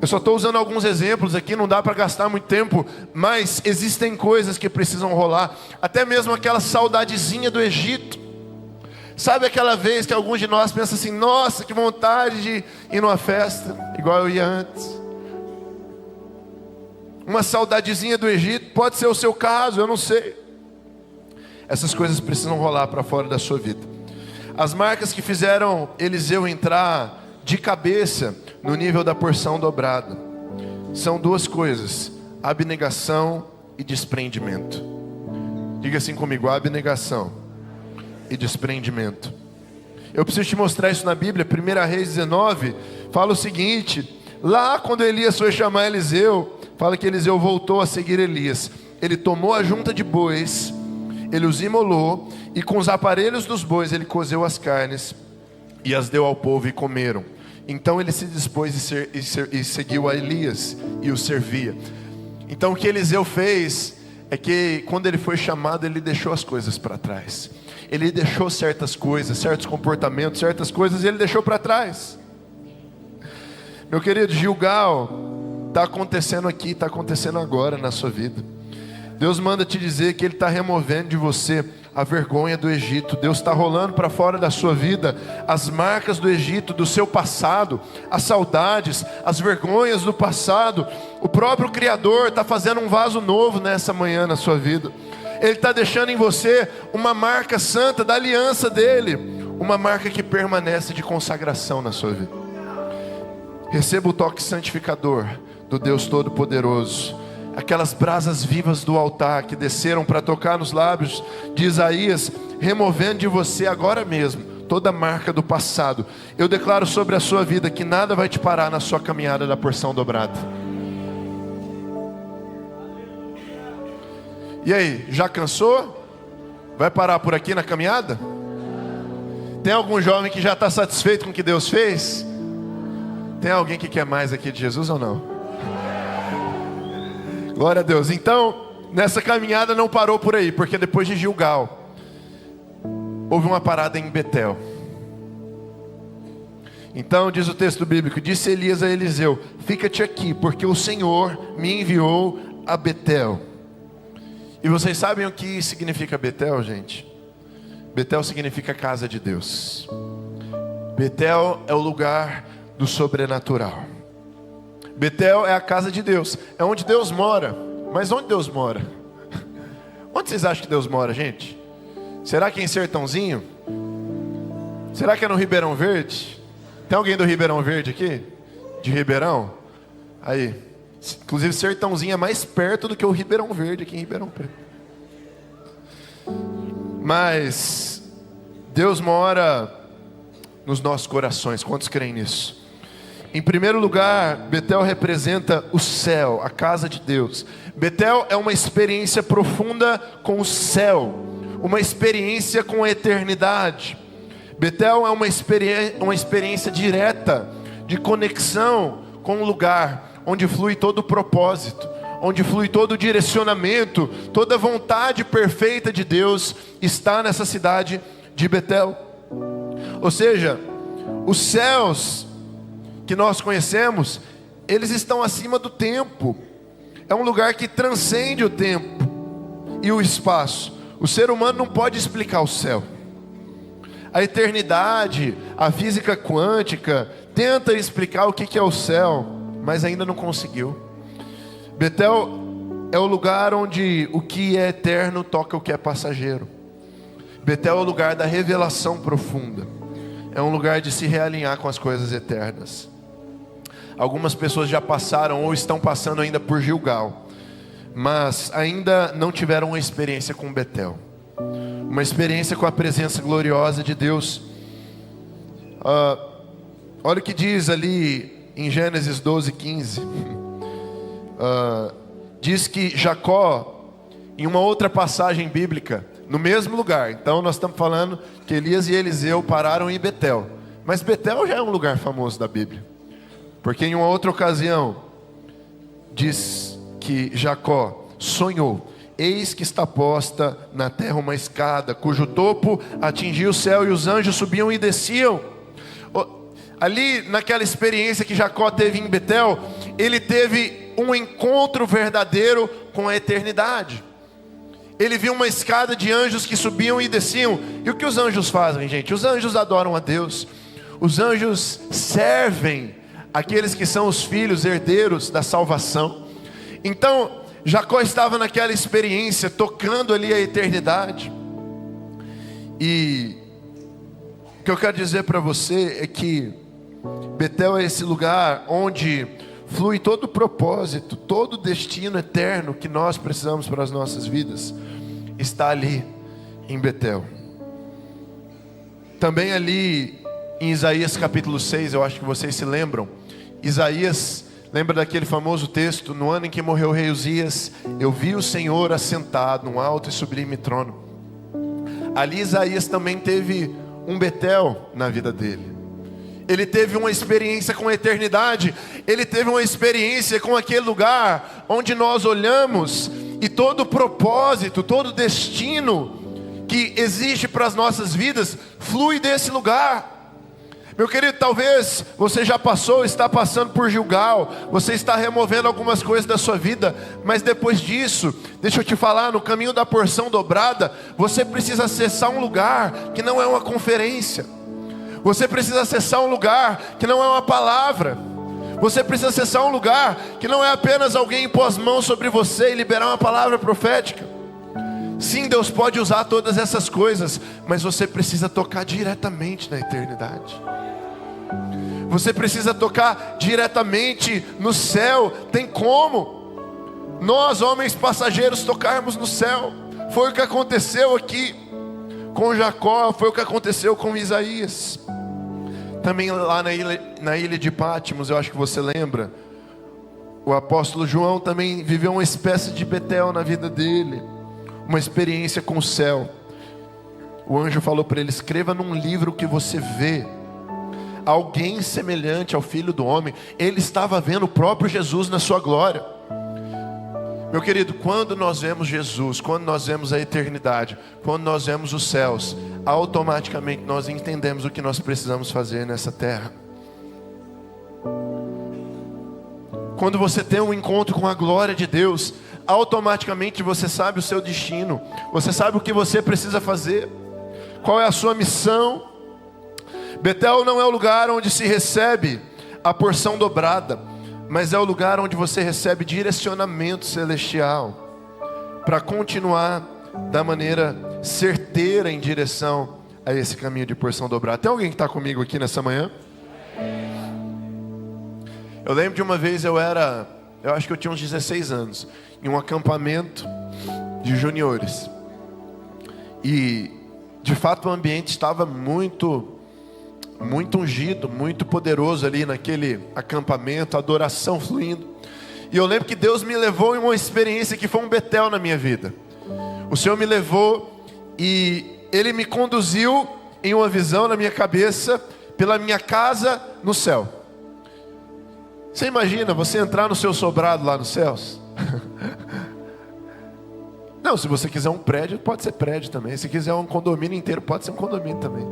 Speaker 2: Eu só estou usando alguns exemplos aqui, não dá para gastar muito tempo, mas existem coisas que precisam rolar. Até mesmo aquela saudadezinha do Egito. Sabe aquela vez que alguns de nós pensam assim: nossa, que vontade de ir numa festa, igual eu ia antes. Uma saudadezinha do Egito, pode ser o seu caso, eu não sei. Essas coisas precisam rolar para fora da sua vida. As marcas que fizeram Eliseu entrar de cabeça no nível da porção dobrada são duas coisas: abnegação e desprendimento. Diga assim comigo: abnegação e desprendimento. Eu preciso te mostrar isso na Bíblia. 1 Reis 19 fala o seguinte: lá quando Elias foi chamar Eliseu, fala que Eliseu voltou a seguir Elias. Ele tomou a junta de bois, ele os imolou, e com os aparelhos dos bois ele cozeu as carnes e as deu ao povo e comeram. Então ele se dispôs e seguiu a Elias e o servia. Então o que Eliseu fez é que quando ele foi chamado, ele deixou as coisas para trás. Ele deixou certas coisas, certos comportamentos, certas coisas ele deixou para trás. Meu querido, Gilgal, está acontecendo aqui, está acontecendo agora na sua vida. Deus manda te dizer que Ele está removendo de você a vergonha do Egito. Deus está rolando para fora da sua vida as marcas do Egito, do seu passado, as saudades, as vergonhas do passado. O próprio Criador está fazendo um vaso novo nessa manhã na sua vida. Ele está deixando em você uma marca santa da aliança dEle, uma marca que permanece de consagração na sua vida. Receba o toque santificador do Deus Todo-Poderoso. Aquelas brasas vivas do altar que desceram para tocar nos lábios de Isaías, removendo de você agora mesmo toda marca do passado. Eu declaro sobre a sua vida que nada vai te parar na sua caminhada da porção dobrada. E aí, já cansou? Vai parar por aqui na caminhada? Tem algum jovem que já está satisfeito com o que Deus fez? Tem alguém que quer mais aqui de Jesus ou não? Glória a Deus. Então, nessa caminhada não parou por aí, porque depois de Gilgal, houve uma parada em Betel. Então diz o texto bíblico, disse Elias a Eliseu, fica-te aqui, porque o Senhor me enviou a Betel. E vocês sabem o que significa Betel, gente? Betel significa casa de Deus. Betel é o lugar do sobrenatural. Betel é a casa de Deus, é onde Deus mora. Mas onde Deus mora? Onde vocês acham que Deus mora, gente? Será que é em Sertãozinho? Será que é no Ribeirão Verde? Tem alguém do Ribeirão Verde aqui? De Ribeirão? Aí. Inclusive Sertãozinho é mais perto do que o Ribeirão Verde aqui em Ribeirão Preto. Mas Deus mora nos nossos corações. Quantos creem nisso? Em primeiro lugar, Betel representa o céu, a casa de Deus. Betel é uma experiência profunda com o céu, uma experiência com a eternidade. Betel é uma experiência direta de conexão com o lugar onde flui todo o propósito, onde flui todo o direcionamento, toda a vontade perfeita de Deus está nessa cidade de Betel. Ou seja, os céus que nós conhecemos, eles estão acima do tempo. É um lugar que transcende o tempo e o espaço. O ser humano não pode explicar o céu. A eternidade, a física quântica tenta explicar o que é o céu, mas ainda não conseguiu. Betel é o lugar onde o que é eterno toca o que é passageiro. Betel é o lugar da revelação profunda. É um lugar de se realinhar com as coisas eternas. Algumas pessoas já passaram ou estão passando ainda por Gilgal, mas ainda não tiveram uma experiência com Betel, uma experiência com a presença gloriosa de Deus. Olha o que diz ali em Gênesis 12:15. Diz que Jacó, em uma outra passagem bíblica, no mesmo lugar, então nós estamos falando que Elias e Eliseu pararam em Betel, mas Betel já é um lugar famoso da Bíblia, porque em uma outra ocasião diz que Jacó sonhou: eis que está posta na terra uma escada, cujo topo atingia o céu, e os anjos subiam e desciam. Ali naquela experiência que Jacó teve em Betel, ele teve um encontro verdadeiro com a eternidade. Ele viu uma escada de anjos que subiam e desciam. E o que os anjos fazem, gente? Os anjos adoram a Deus. Os anjos servem aqueles que são os filhos herdeiros da salvação. Então Jacó estava naquela experiência, tocando ali a eternidade. E o que eu quero dizer para você é que Betel é esse lugar onde flui todo o propósito, todo o destino eterno que nós precisamos para as nossas vidas, está ali em Betel. Também ali em Isaías capítulo 6, eu acho que vocês se lembram. Isaías lembra daquele famoso texto: no ano em que morreu o rei Uzias, eu vi o Senhor assentado num alto e sublime trono. Ali Isaías também teve um Betel na vida dele. Ele teve uma experiência com a eternidade. Ele teve uma experiência com aquele lugar onde nós olhamos e todo o propósito, todo o destino que existe para as nossas vidas flui desse lugar. Meu querido, talvez você já passou, está passando por Gilgal, você está removendo algumas coisas da sua vida, mas depois disso, deixa eu te falar, no caminho da porção dobrada, você precisa acessar um lugar que não é uma conferência. Você precisa acessar um lugar que não é uma palavra. Você precisa acessar um lugar que não é apenas alguém impor as mãos sobre você e liberar uma palavra profética. Sim, Deus pode usar todas essas coisas, mas você precisa tocar diretamente na eternidade. Você precisa tocar diretamente no céu. Tem como nós, homens passageiros, tocarmos no céu? Foi o que aconteceu aqui com Jacó, foi o que aconteceu com Isaías. Também lá na ilha de Pátimos, eu acho que você lembra, o apóstolo João também viveu uma espécie de Betel na vida dele, uma experiência com o céu. O anjo falou para ele: escreva num livro que você vê alguém semelhante ao Filho do Homem. Ele estava vendo o próprio Jesus na sua glória. Meu querido, quando nós vemos Jesus, quando nós vemos a eternidade, quando nós vemos os céus, automaticamente nós entendemos o que nós precisamos fazer nessa terra. Quando você tem um encontro com a glória de Deus, automaticamente você sabe o seu destino. Você sabe o que você precisa fazer. Qual é a sua missão? Betel não é o lugar onde se recebe a porção dobrada, mas é o lugar onde você recebe direcionamento celestial para continuar da maneira certeira em direção a esse caminho de porção dobrada. Tem alguém que está comigo aqui nessa manhã? Eu lembro de uma vez eu acho que eu tinha uns 16 anos, em um acampamento de juniores. E de fato o ambiente estava muito ungido, muito poderoso ali naquele acampamento, adoração fluindo. E eu lembro que Deus me levou em uma experiência que foi um Betel na minha vida. O Senhor me levou e Ele me conduziu em uma visão na minha cabeça, pela minha casa no céu. Você imagina você entrar no seu sobrado lá nos céus? Não, se você quiser um prédio, pode ser prédio também. Se quiser um condomínio inteiro, pode ser um condomínio também.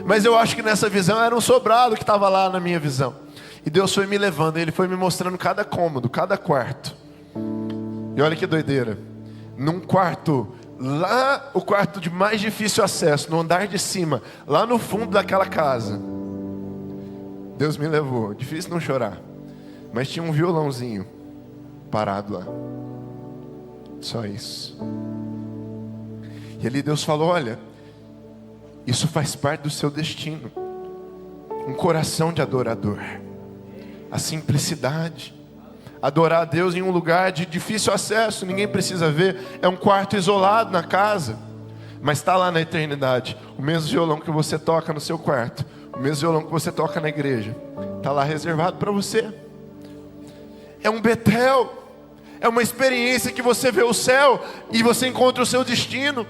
Speaker 2: Mas eu acho que nessa visão era um sobrado que estava lá na minha visão. E Deus foi me levando, Ele foi me mostrando cada cômodo, cada quarto. E olha que doideira. Num quarto, lá o quarto de mais difícil acesso, no andar de cima, lá no fundo daquela casa, Deus me levou. Difícil não chorar. Mas tinha um violãozinho parado lá. Só isso. E ali Deus falou: olha, isso faz parte do seu destino. Um coração de adorador. A simplicidade. Adorar a Deus em um lugar de difícil acesso, ninguém precisa ver. É um quarto isolado na casa, mas está lá na eternidade. O mesmo violão que você toca no seu quarto, o mesmo violão que você toca na igreja, está lá reservado para você. É um Betel. É uma experiência que você vê o céu e você encontra o seu destino.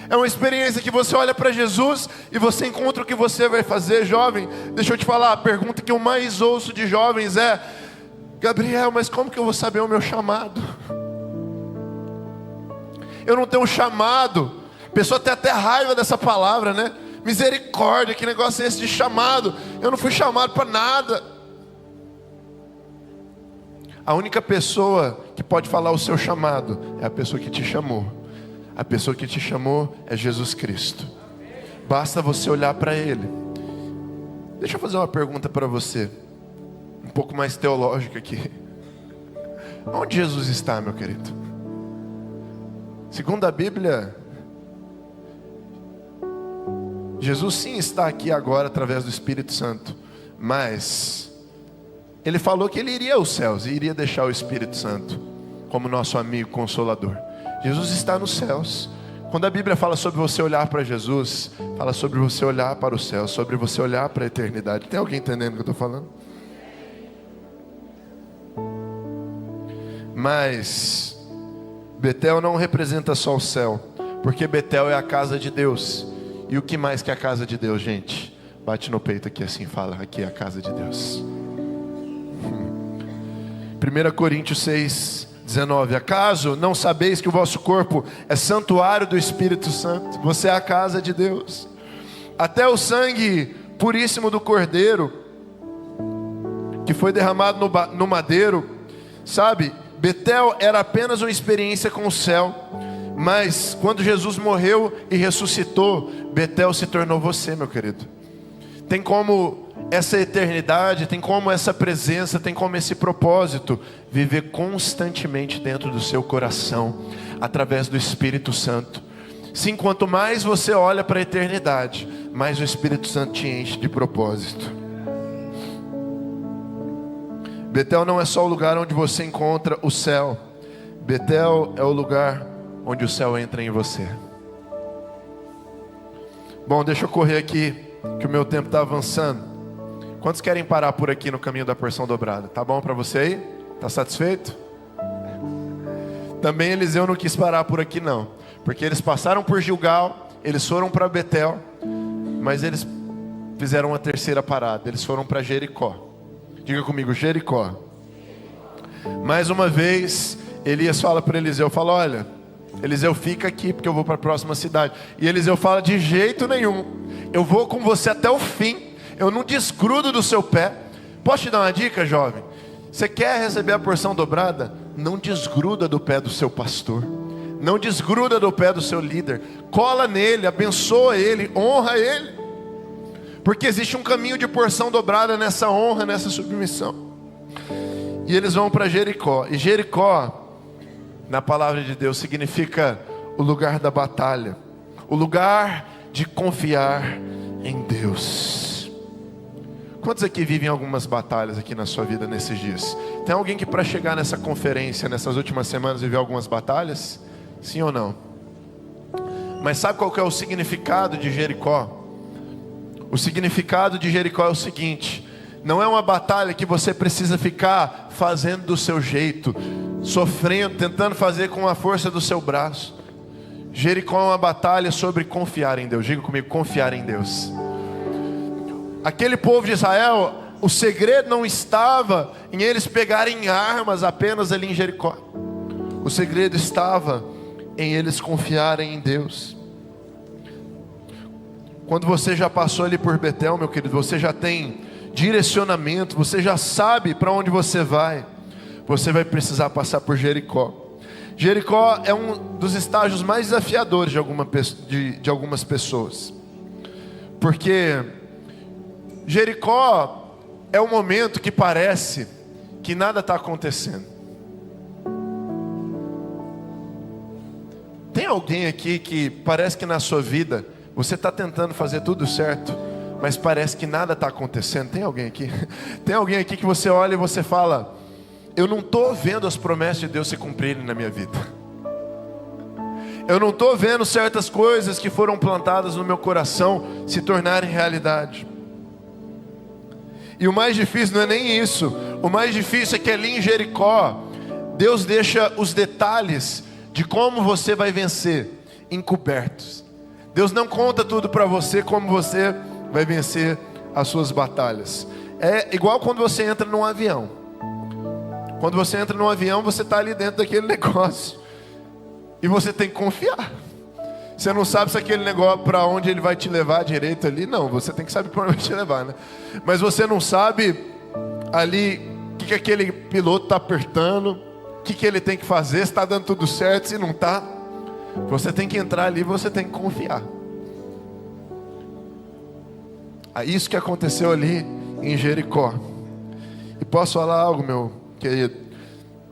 Speaker 2: É uma experiência que você olha para Jesus e você encontra o que você vai fazer. Jovem, deixa eu te falar, a pergunta que eu mais ouço de jovens é: Gabriel, mas como que eu vou saber o meu chamado? Eu não tenho um chamado. A pessoa tem até raiva dessa palavra, né? Misericórdia, que negócio é esse de chamado? Eu não fui chamado para nada. A única pessoa que pode falar o seu chamado é a pessoa que te chamou. A pessoa que te chamou é Jesus Cristo. Basta você olhar para Ele. Deixa eu fazer uma pergunta para você, um pouco mais teológica aqui. Onde Jesus está, meu querido? Segundo a Bíblia, Jesus sim está aqui agora através do Espírito Santo, mas Ele falou que Ele iria aos céus e iria deixar o Espírito Santo como nosso amigo consolador. Jesus está nos céus. Quando a Bíblia fala sobre você olhar para Jesus, fala sobre você olhar para o céu, sobre você olhar para a eternidade. Tem alguém entendendo o que eu estou falando? Mas Betel não representa só o céu, porque Betel é a casa de Deus. E o que mais que é a casa de Deus, gente? Bate no peito aqui assim, fala: aqui é a casa de Deus. 1 Coríntios 6:19. Acaso não sabeis que o vosso corpo é santuário do Espírito Santo? Você é a casa de Deus. Até o sangue puríssimo do Cordeiro, que foi derramado no madeiro, sabe? Betel era apenas uma experiência com o céu, mas quando Jesus morreu e ressuscitou, Betel se tornou você, meu querido. Tem como essa eternidade, tem como essa presença, tem como esse propósito viver constantemente dentro do seu coração, através do Espírito Santo. Sim, quanto mais você olha para a eternidade, mais o Espírito Santo te enche de propósito. Betel não é só o lugar onde você encontra o céu. Betel é o lugar onde o céu entra em você. Bom, deixa eu correr aqui, que o meu tempo está avançando. Quantos querem parar por aqui no caminho da porção dobrada? Tá bom para você aí? Tá satisfeito? Também Eliseu não quis parar por aqui não, porque eles passaram por Gilgal, eles foram para Betel, mas eles fizeram uma terceira parada. Eles foram para Jericó. Diga comigo, Jericó. Mais uma vez, Elias fala para Eliseu, fala: olha, Eliseu, fica aqui porque eu vou para a próxima cidade. E Eliseu fala: de jeito nenhum, eu vou com você até o fim, eu não desgrudo do seu pé. Posso te dar uma dica, jovem? Você quer receber a porção dobrada? Não desgruda do pé do seu pastor. Não desgruda do pé do seu líder. Cola nele, abençoa ele, honra ele. Porque existe um caminho de porção dobrada nessa honra, nessa submissão. E eles vão para Jericó. E Jericó, na palavra de Deus, significa o lugar da batalha. O lugar de confiar em Deus. Quantos aqui vivem algumas batalhas aqui na sua vida nesses dias? Tem alguém que para chegar nessa conferência, nessas últimas semanas, viveu algumas batalhas? Sim ou não? Mas sabe qual que é o significado de Jericó? O significado de Jericó é o seguinte: não é uma batalha que você precisa ficar fazendo do seu jeito, sofrendo, tentando fazer com a força do seu braço. Jericó é uma batalha sobre confiar em Deus. Diga comigo, confiar em Deus. Aquele povo de Israel, o segredo não estava em eles pegarem armas apenas ali em Jericó. O segredo estava em eles confiarem em Deus. Quando você já passou ali por Betel, meu querido, você já tem direcionamento, você já sabe para onde você vai precisar passar por Jericó. Jericó é um dos estágios mais desafiadores de algumas pessoas, porque Jericó é um momento que parece que nada está acontecendo. Tem alguém aqui que parece que na sua vida você está tentando fazer tudo certo, mas parece que nada está acontecendo? Tem alguém aqui? Tem alguém aqui que você olha e você fala: eu não estou vendo as promessas de Deus se cumprirem na minha vida. Eu não estou vendo certas coisas que foram plantadas no meu coração se tornarem realidade. E o mais difícil não é nem isso. O mais difícil é que ali em Jericó, Deus deixa os detalhes de como você vai vencer encobertos. Deus não conta tudo para você como você vai vencer as suas batalhas. É igual quando você entra num avião. Quando você entra num avião, você está ali dentro daquele negócio. E você tem que confiar. Você não sabe se aquele negócio, para onde ele vai te levar direito ali. Não, você tem que saber para onde vai te levar, né? Mas você não sabe ali o que aquele piloto está apertando, o que ele tem que fazer, se está dando tudo certo, se não está. Você tem que entrar ali, você tem que confiar. É isso que aconteceu ali em Jericó. E posso falar algo, meu querido?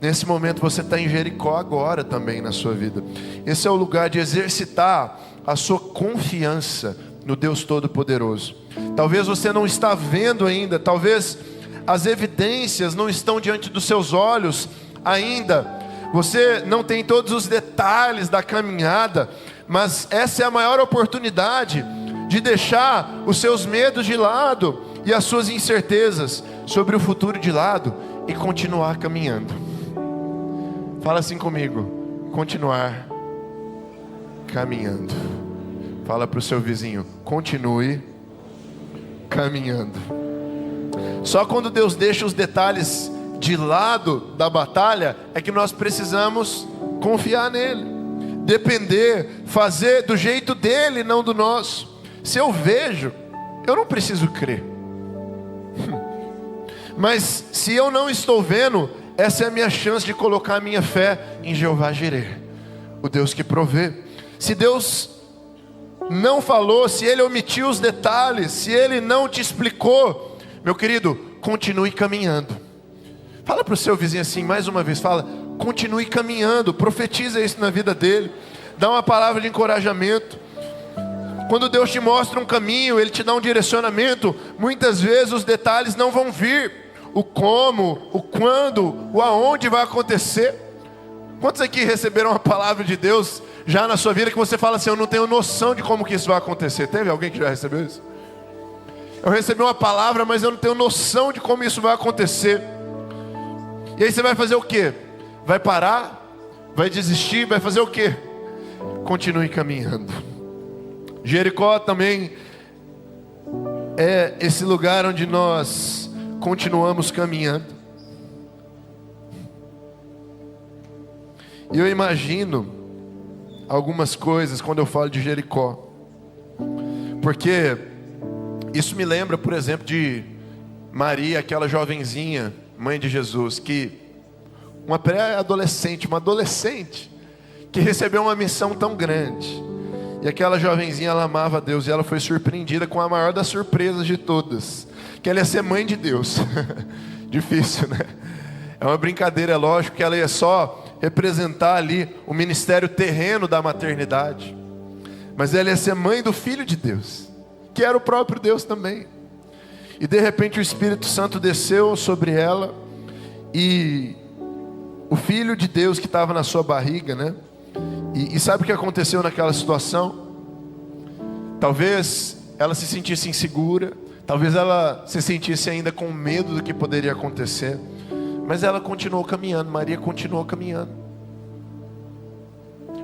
Speaker 2: Nesse momento você está em Jericó agora também na sua vida. Esse é o lugar de exercitar a sua confiança no Deus Todo-Poderoso. Talvez você não está vendo ainda, talvez as evidências não estão diante dos seus olhos ainda. Você não tem todos os detalhes da caminhada, mas essa é a maior oportunidade de deixar os seus medos de lado e as suas incertezas sobre o futuro de lado e continuar caminhando. Fala assim comigo: continuar caminhando. Fala para o seu vizinho: continue caminhando. Só quando Deus deixa os detalhes de lado da batalha é que nós precisamos confiar nele, depender, fazer do jeito dele, não do nosso. Se eu vejo, eu não preciso crer. Mas se eu não estou vendo, essa é a minha chance de colocar a minha fé em Jeová Jireh, o Deus que provê. Se Deus não falou, se Ele omitiu os detalhes, se Ele não te explicou, meu querido, continue caminhando. Fala para o seu vizinho assim, mais uma vez, fala: continue caminhando. Profetiza isso na vida dele. Dá uma palavra de encorajamento. Quando Deus te mostra um caminho, Ele te dá um direcionamento, muitas vezes os detalhes não vão vir. O como, o quando, o aonde vai acontecer. Quantos aqui receberam uma palavra de Deus já na sua vida que você fala assim: eu não tenho noção de como que isso vai acontecer? Teve alguém que já recebeu isso? Eu recebi uma palavra, mas eu não tenho noção de como isso vai acontecer. E aí você vai fazer o quê? Vai parar? Vai desistir? Vai fazer o quê? Continue caminhando. Jericó também é esse lugar onde nós continuamos caminhando. E eu imagino algumas coisas quando eu falo de Jericó, porque isso me lembra, por exemplo, de Maria, aquela jovenzinha, mãe de Jesus, que uma pré-adolescente, uma adolescente, que recebeu uma missão tão grande. E aquela jovenzinha, ela amava a Deus, e ela foi surpreendida com a maior das surpresas de todas, que ela ia ser mãe de Deus. Difícil, né? É uma brincadeira, é lógico que ela ia só representar ali o ministério terreno da maternidade, mas ela ia ser mãe do Filho de Deus, que era o próprio Deus também. E de repente o Espírito Santo desceu sobre ela, e o Filho de Deus que estava na sua barriga, né? E sabe o que aconteceu naquela situação? Talvez ela se sentisse insegura, talvez ela se sentisse ainda com medo do que poderia acontecer, mas ela continuou caminhando, Maria continuou caminhando.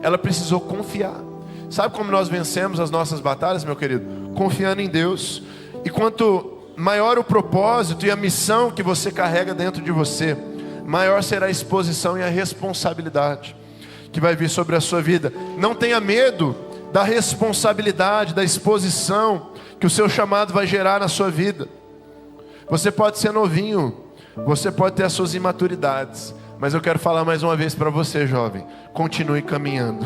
Speaker 2: Ela precisou confiar. Sabe como nós vencemos as nossas batalhas, meu querido? Confiando em Deus. E quanto maior o propósito e a missão que você carrega dentro de você, maior será a exposição e a responsabilidade que vai vir sobre a sua vida. Não tenha medo da responsabilidade, da exposição que o seu chamado vai gerar na sua vida. Você pode ser novinho, você pode ter as suas imaturidades, mas eu quero falar mais uma vez para você, jovem: continue caminhando.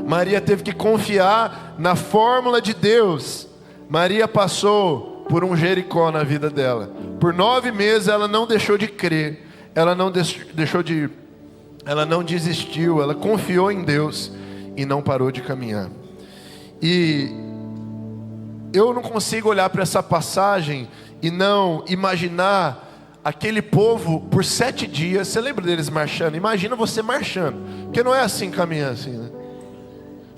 Speaker 2: Maria teve que confiar na fórmula de Deus. Maria passou por um Jericó na vida dela. Por 9 meses ela não deixou de crer, ela não desistiu, ela confiou em Deus e não parou de caminhar. E eu não consigo olhar para essa passagem e não imaginar aquele povo por 7 dias. Você lembra deles marchando? Imagina você marchando, porque não é assim caminhar assim, né?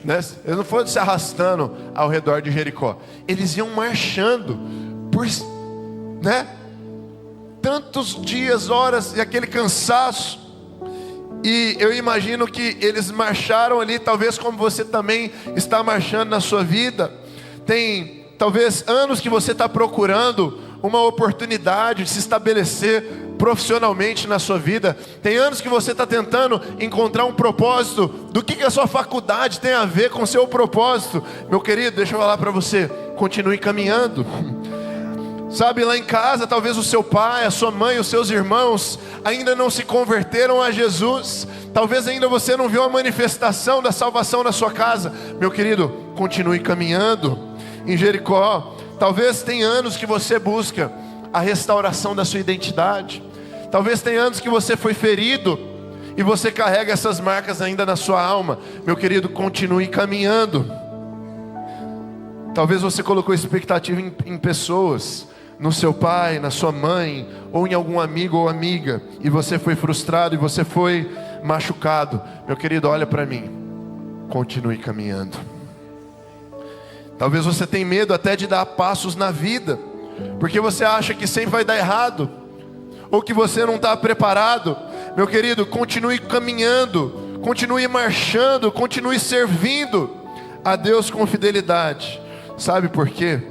Speaker 2: Eles não foram se arrastando ao redor de Jericó, eles iam marchando por, né, tantos dias, horas, e aquele cansaço. E eu imagino que eles marcharam ali, talvez como você também está marchando na sua vida. Tem talvez anos que você está procurando uma oportunidade de se estabelecer profissionalmente na sua vida. Tem anos que você está tentando encontrar um propósito. Do que a sua faculdade tem a ver com o seu propósito? Meu querido, deixa eu falar para você: continue caminhando. Sabe, lá em casa, talvez o seu pai, a sua mãe, os seus irmãos ainda não se converteram a Jesus. Talvez ainda você não viu a manifestação da salvação na sua casa. Meu querido, continue caminhando. Em Jericó, talvez tenha anos que você busca a restauração da sua identidade. Talvez tenha anos que você foi ferido e você carrega essas marcas ainda na sua alma. Meu querido, continue caminhando. Talvez você colocou expectativa em pessoas, no seu pai, na sua mãe, ou em algum amigo ou amiga, e você foi frustrado e você foi machucado. Meu querido, olha para mim, continue caminhando. Talvez você tenha medo até de dar passos na vida, porque você acha que sempre vai dar errado, ou que você não está preparado. Meu querido, continue caminhando, continue marchando, continue servindo a Deus com fidelidade. Sabe por quê?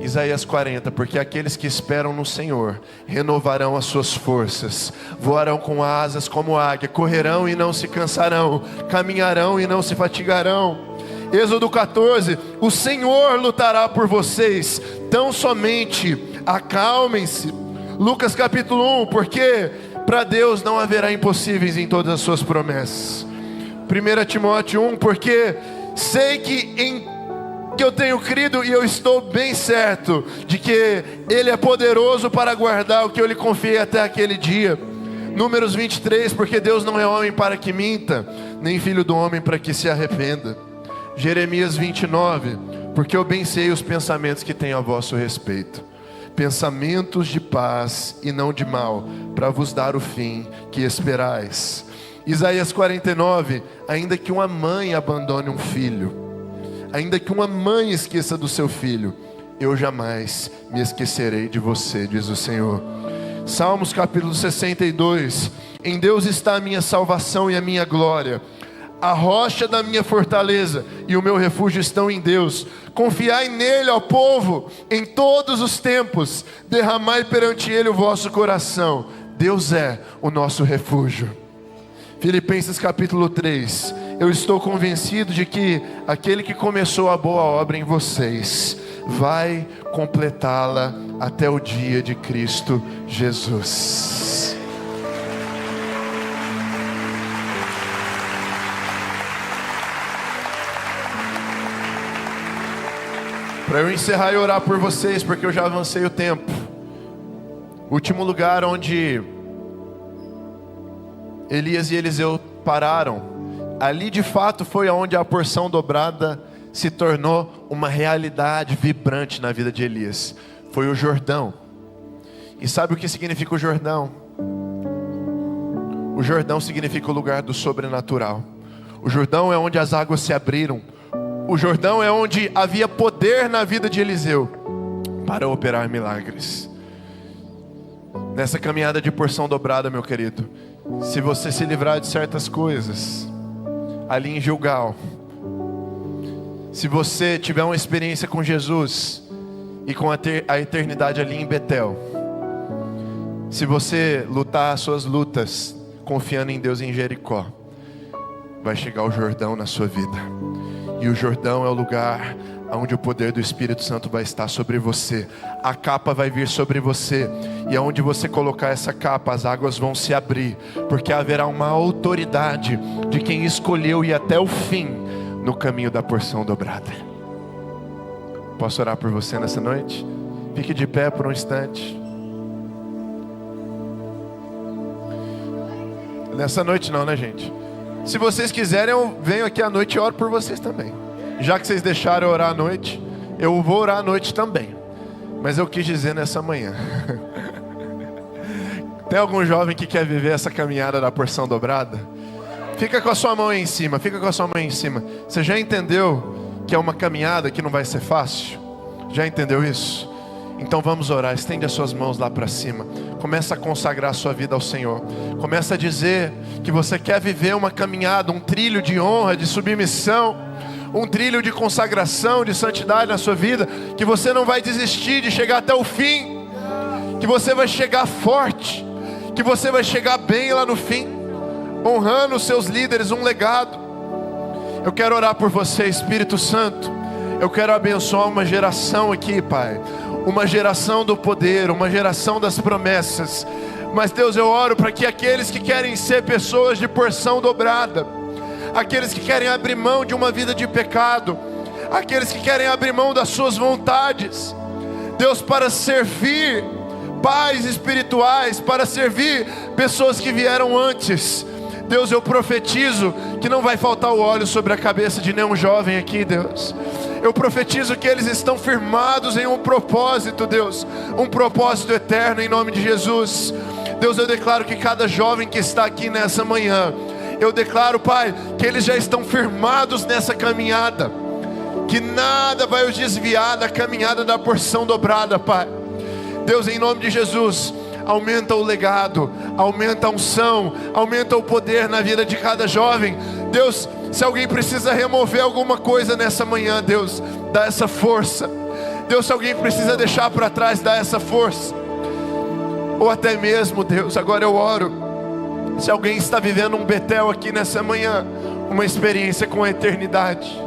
Speaker 2: Isaías 40, porque aqueles que esperam no Senhor renovarão as suas forças, voarão com asas como águia, correrão e não se cansarão, caminharão e não se fatigarão. Êxodo 14, o Senhor lutará por vocês, tão somente acalmem-se. Lucas capítulo 1, porque para Deus não haverá impossíveis em todas as suas promessas. 1 Timóteo 1, porque sei que eu tenho crido e eu estou bem certo de que Ele é poderoso para guardar o que eu lhe confiei até aquele dia. Números 23, porque Deus não é homem para que minta, nem filho do homem para que se arrependa. Jeremias 29, porque eu bem sei os pensamentos que tenho a vosso respeito, pensamentos de paz e não de mal, para vos dar o fim que esperais. Isaías 49, ainda que uma mãe abandone um filho, ainda que uma mãe esqueça do seu filho, eu jamais me esquecerei de você, diz o Senhor. Salmos capítulo 62, em Deus está a minha salvação e a minha glória, a rocha da minha fortaleza e o meu refúgio estão em Deus. Confiai nele, ó povo, em todos os tempos, derramai perante ele o vosso coração. Deus é o nosso refúgio. Filipenses capítulo 3, eu estou convencido de que aquele que começou a boa obra em vocês vai completá-la até o dia de Cristo Jesus. Para eu encerrar e orar por vocês, porque eu já avancei o tempo. O último lugar onde Elias e Eliseu pararam, ali de fato foi onde a porção dobrada se tornou uma realidade vibrante na vida de Elias. Foi o Jordão. E sabe o que significa o Jordão? O Jordão significa o lugar do sobrenatural. O Jordão é onde as águas se abriram. O Jordão é onde havia poder na vida de Eliseu para operar milagres. Nessa caminhada de porção dobrada, meu querido, se você se livrar de certas coisas ali em Gilgal, se você tiver uma experiência com Jesus e com a eternidade ali em Betel, se você lutar as suas lutas confiando em Deus em Jericó, vai chegar o Jordão na sua vida. E o Jordão é o lugar onde o poder do Espírito Santo vai estar sobre você. A capa vai vir sobre você, e aonde você colocar essa capa, as águas vão se abrir, porque haverá uma autoridade de quem escolheu ir até o fim no caminho da porção dobrada. Posso orar por você nessa noite? Fique de pé por um instante. Nessa noite não, né, gente? Se vocês quiserem, eu venho aqui à noite e oro por vocês também. Já que vocês deixaram eu orar à noite, eu vou orar à noite também. Mas eu quis dizer nessa manhã. Tem algum jovem que quer viver essa caminhada da porção dobrada? Fica com a sua mão aí em cima, fica com a sua mão aí em cima. Você já entendeu que é uma caminhada que não vai ser fácil? Já entendeu isso? Então vamos orar, estende as suas mãos lá para cima. Começa a consagrar a sua vida ao Senhor. Começa a dizer que você quer viver uma caminhada, um trilho de honra, de submissão, um trilho de consagração, de santidade na sua vida. Que você não vai desistir de chegar até o fim. Que você vai chegar forte. Que você vai chegar bem lá no fim, honrando os seus líderes, um legado. Eu quero orar por você, Espírito Santo. Eu quero abençoar uma geração aqui, Pai. Uma geração do poder, uma geração das promessas. Mas Deus, eu oro para que aqueles que querem ser pessoas de porção dobrada, aqueles que querem abrir mão de uma vida de pecado, aqueles que querem abrir mão das suas vontades, Deus, para servir pais espirituais, para servir pessoas que vieram antes. Deus, eu profetizo que não vai faltar o óleo sobre a cabeça de nenhum jovem aqui, Deus. Eu profetizo que eles estão firmados em um propósito, Deus, um propósito eterno, em nome de Jesus. Deus, eu declaro que cada jovem que está aqui nessa manhã, eu declaro, Pai, que eles já estão firmados nessa caminhada, que nada vai os desviar da caminhada da porção dobrada, Pai. Deus, em nome de Jesus, aumenta o legado, aumenta a unção, aumenta o poder na vida de cada jovem. Deus, se alguém precisa remover alguma coisa nessa manhã, Deus, dá essa força. Deus, se alguém precisa deixar para trás, dá essa força. Ou até mesmo, Deus, agora eu oro, se alguém está vivendo um Betel aqui nessa manhã, uma experiência com a eternidade,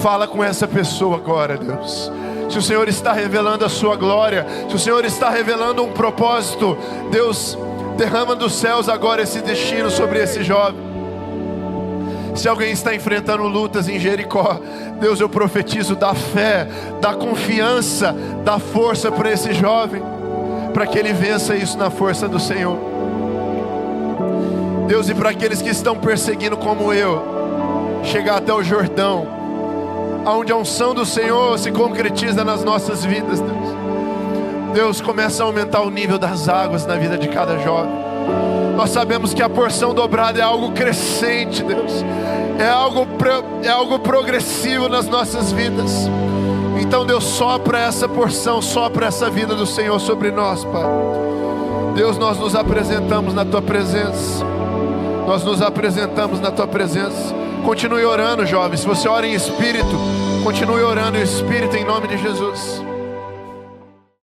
Speaker 2: fala com essa pessoa agora, Deus. Se o Senhor está revelando a sua glória, se o Senhor está revelando um propósito, Deus, derrama dos céus agora esse destino sobre esse jovem. Se alguém está enfrentando lutas em Jericó, Deus, eu profetizo da fé, da confiança, da força para esse jovem, para que ele vença isso na força do Senhor. Deus, e para aqueles que estão perseguindo como eu, chegar até o Jordão, onde a unção do Senhor se concretiza nas nossas vidas, Deus. Deus, começa a aumentar o nível das águas na vida de cada jovem. Nós sabemos que a porção dobrada é algo crescente, Deus. É algo progressivo nas nossas vidas. Então, Deus, sopra essa porção, sopra essa vida do Senhor sobre nós, Pai. Deus, nós nos apresentamos na Tua presença. Nós nos apresentamos na Tua presença. Continue orando, jovem. Se você ora em espírito, continue orando em espírito em nome de Jesus.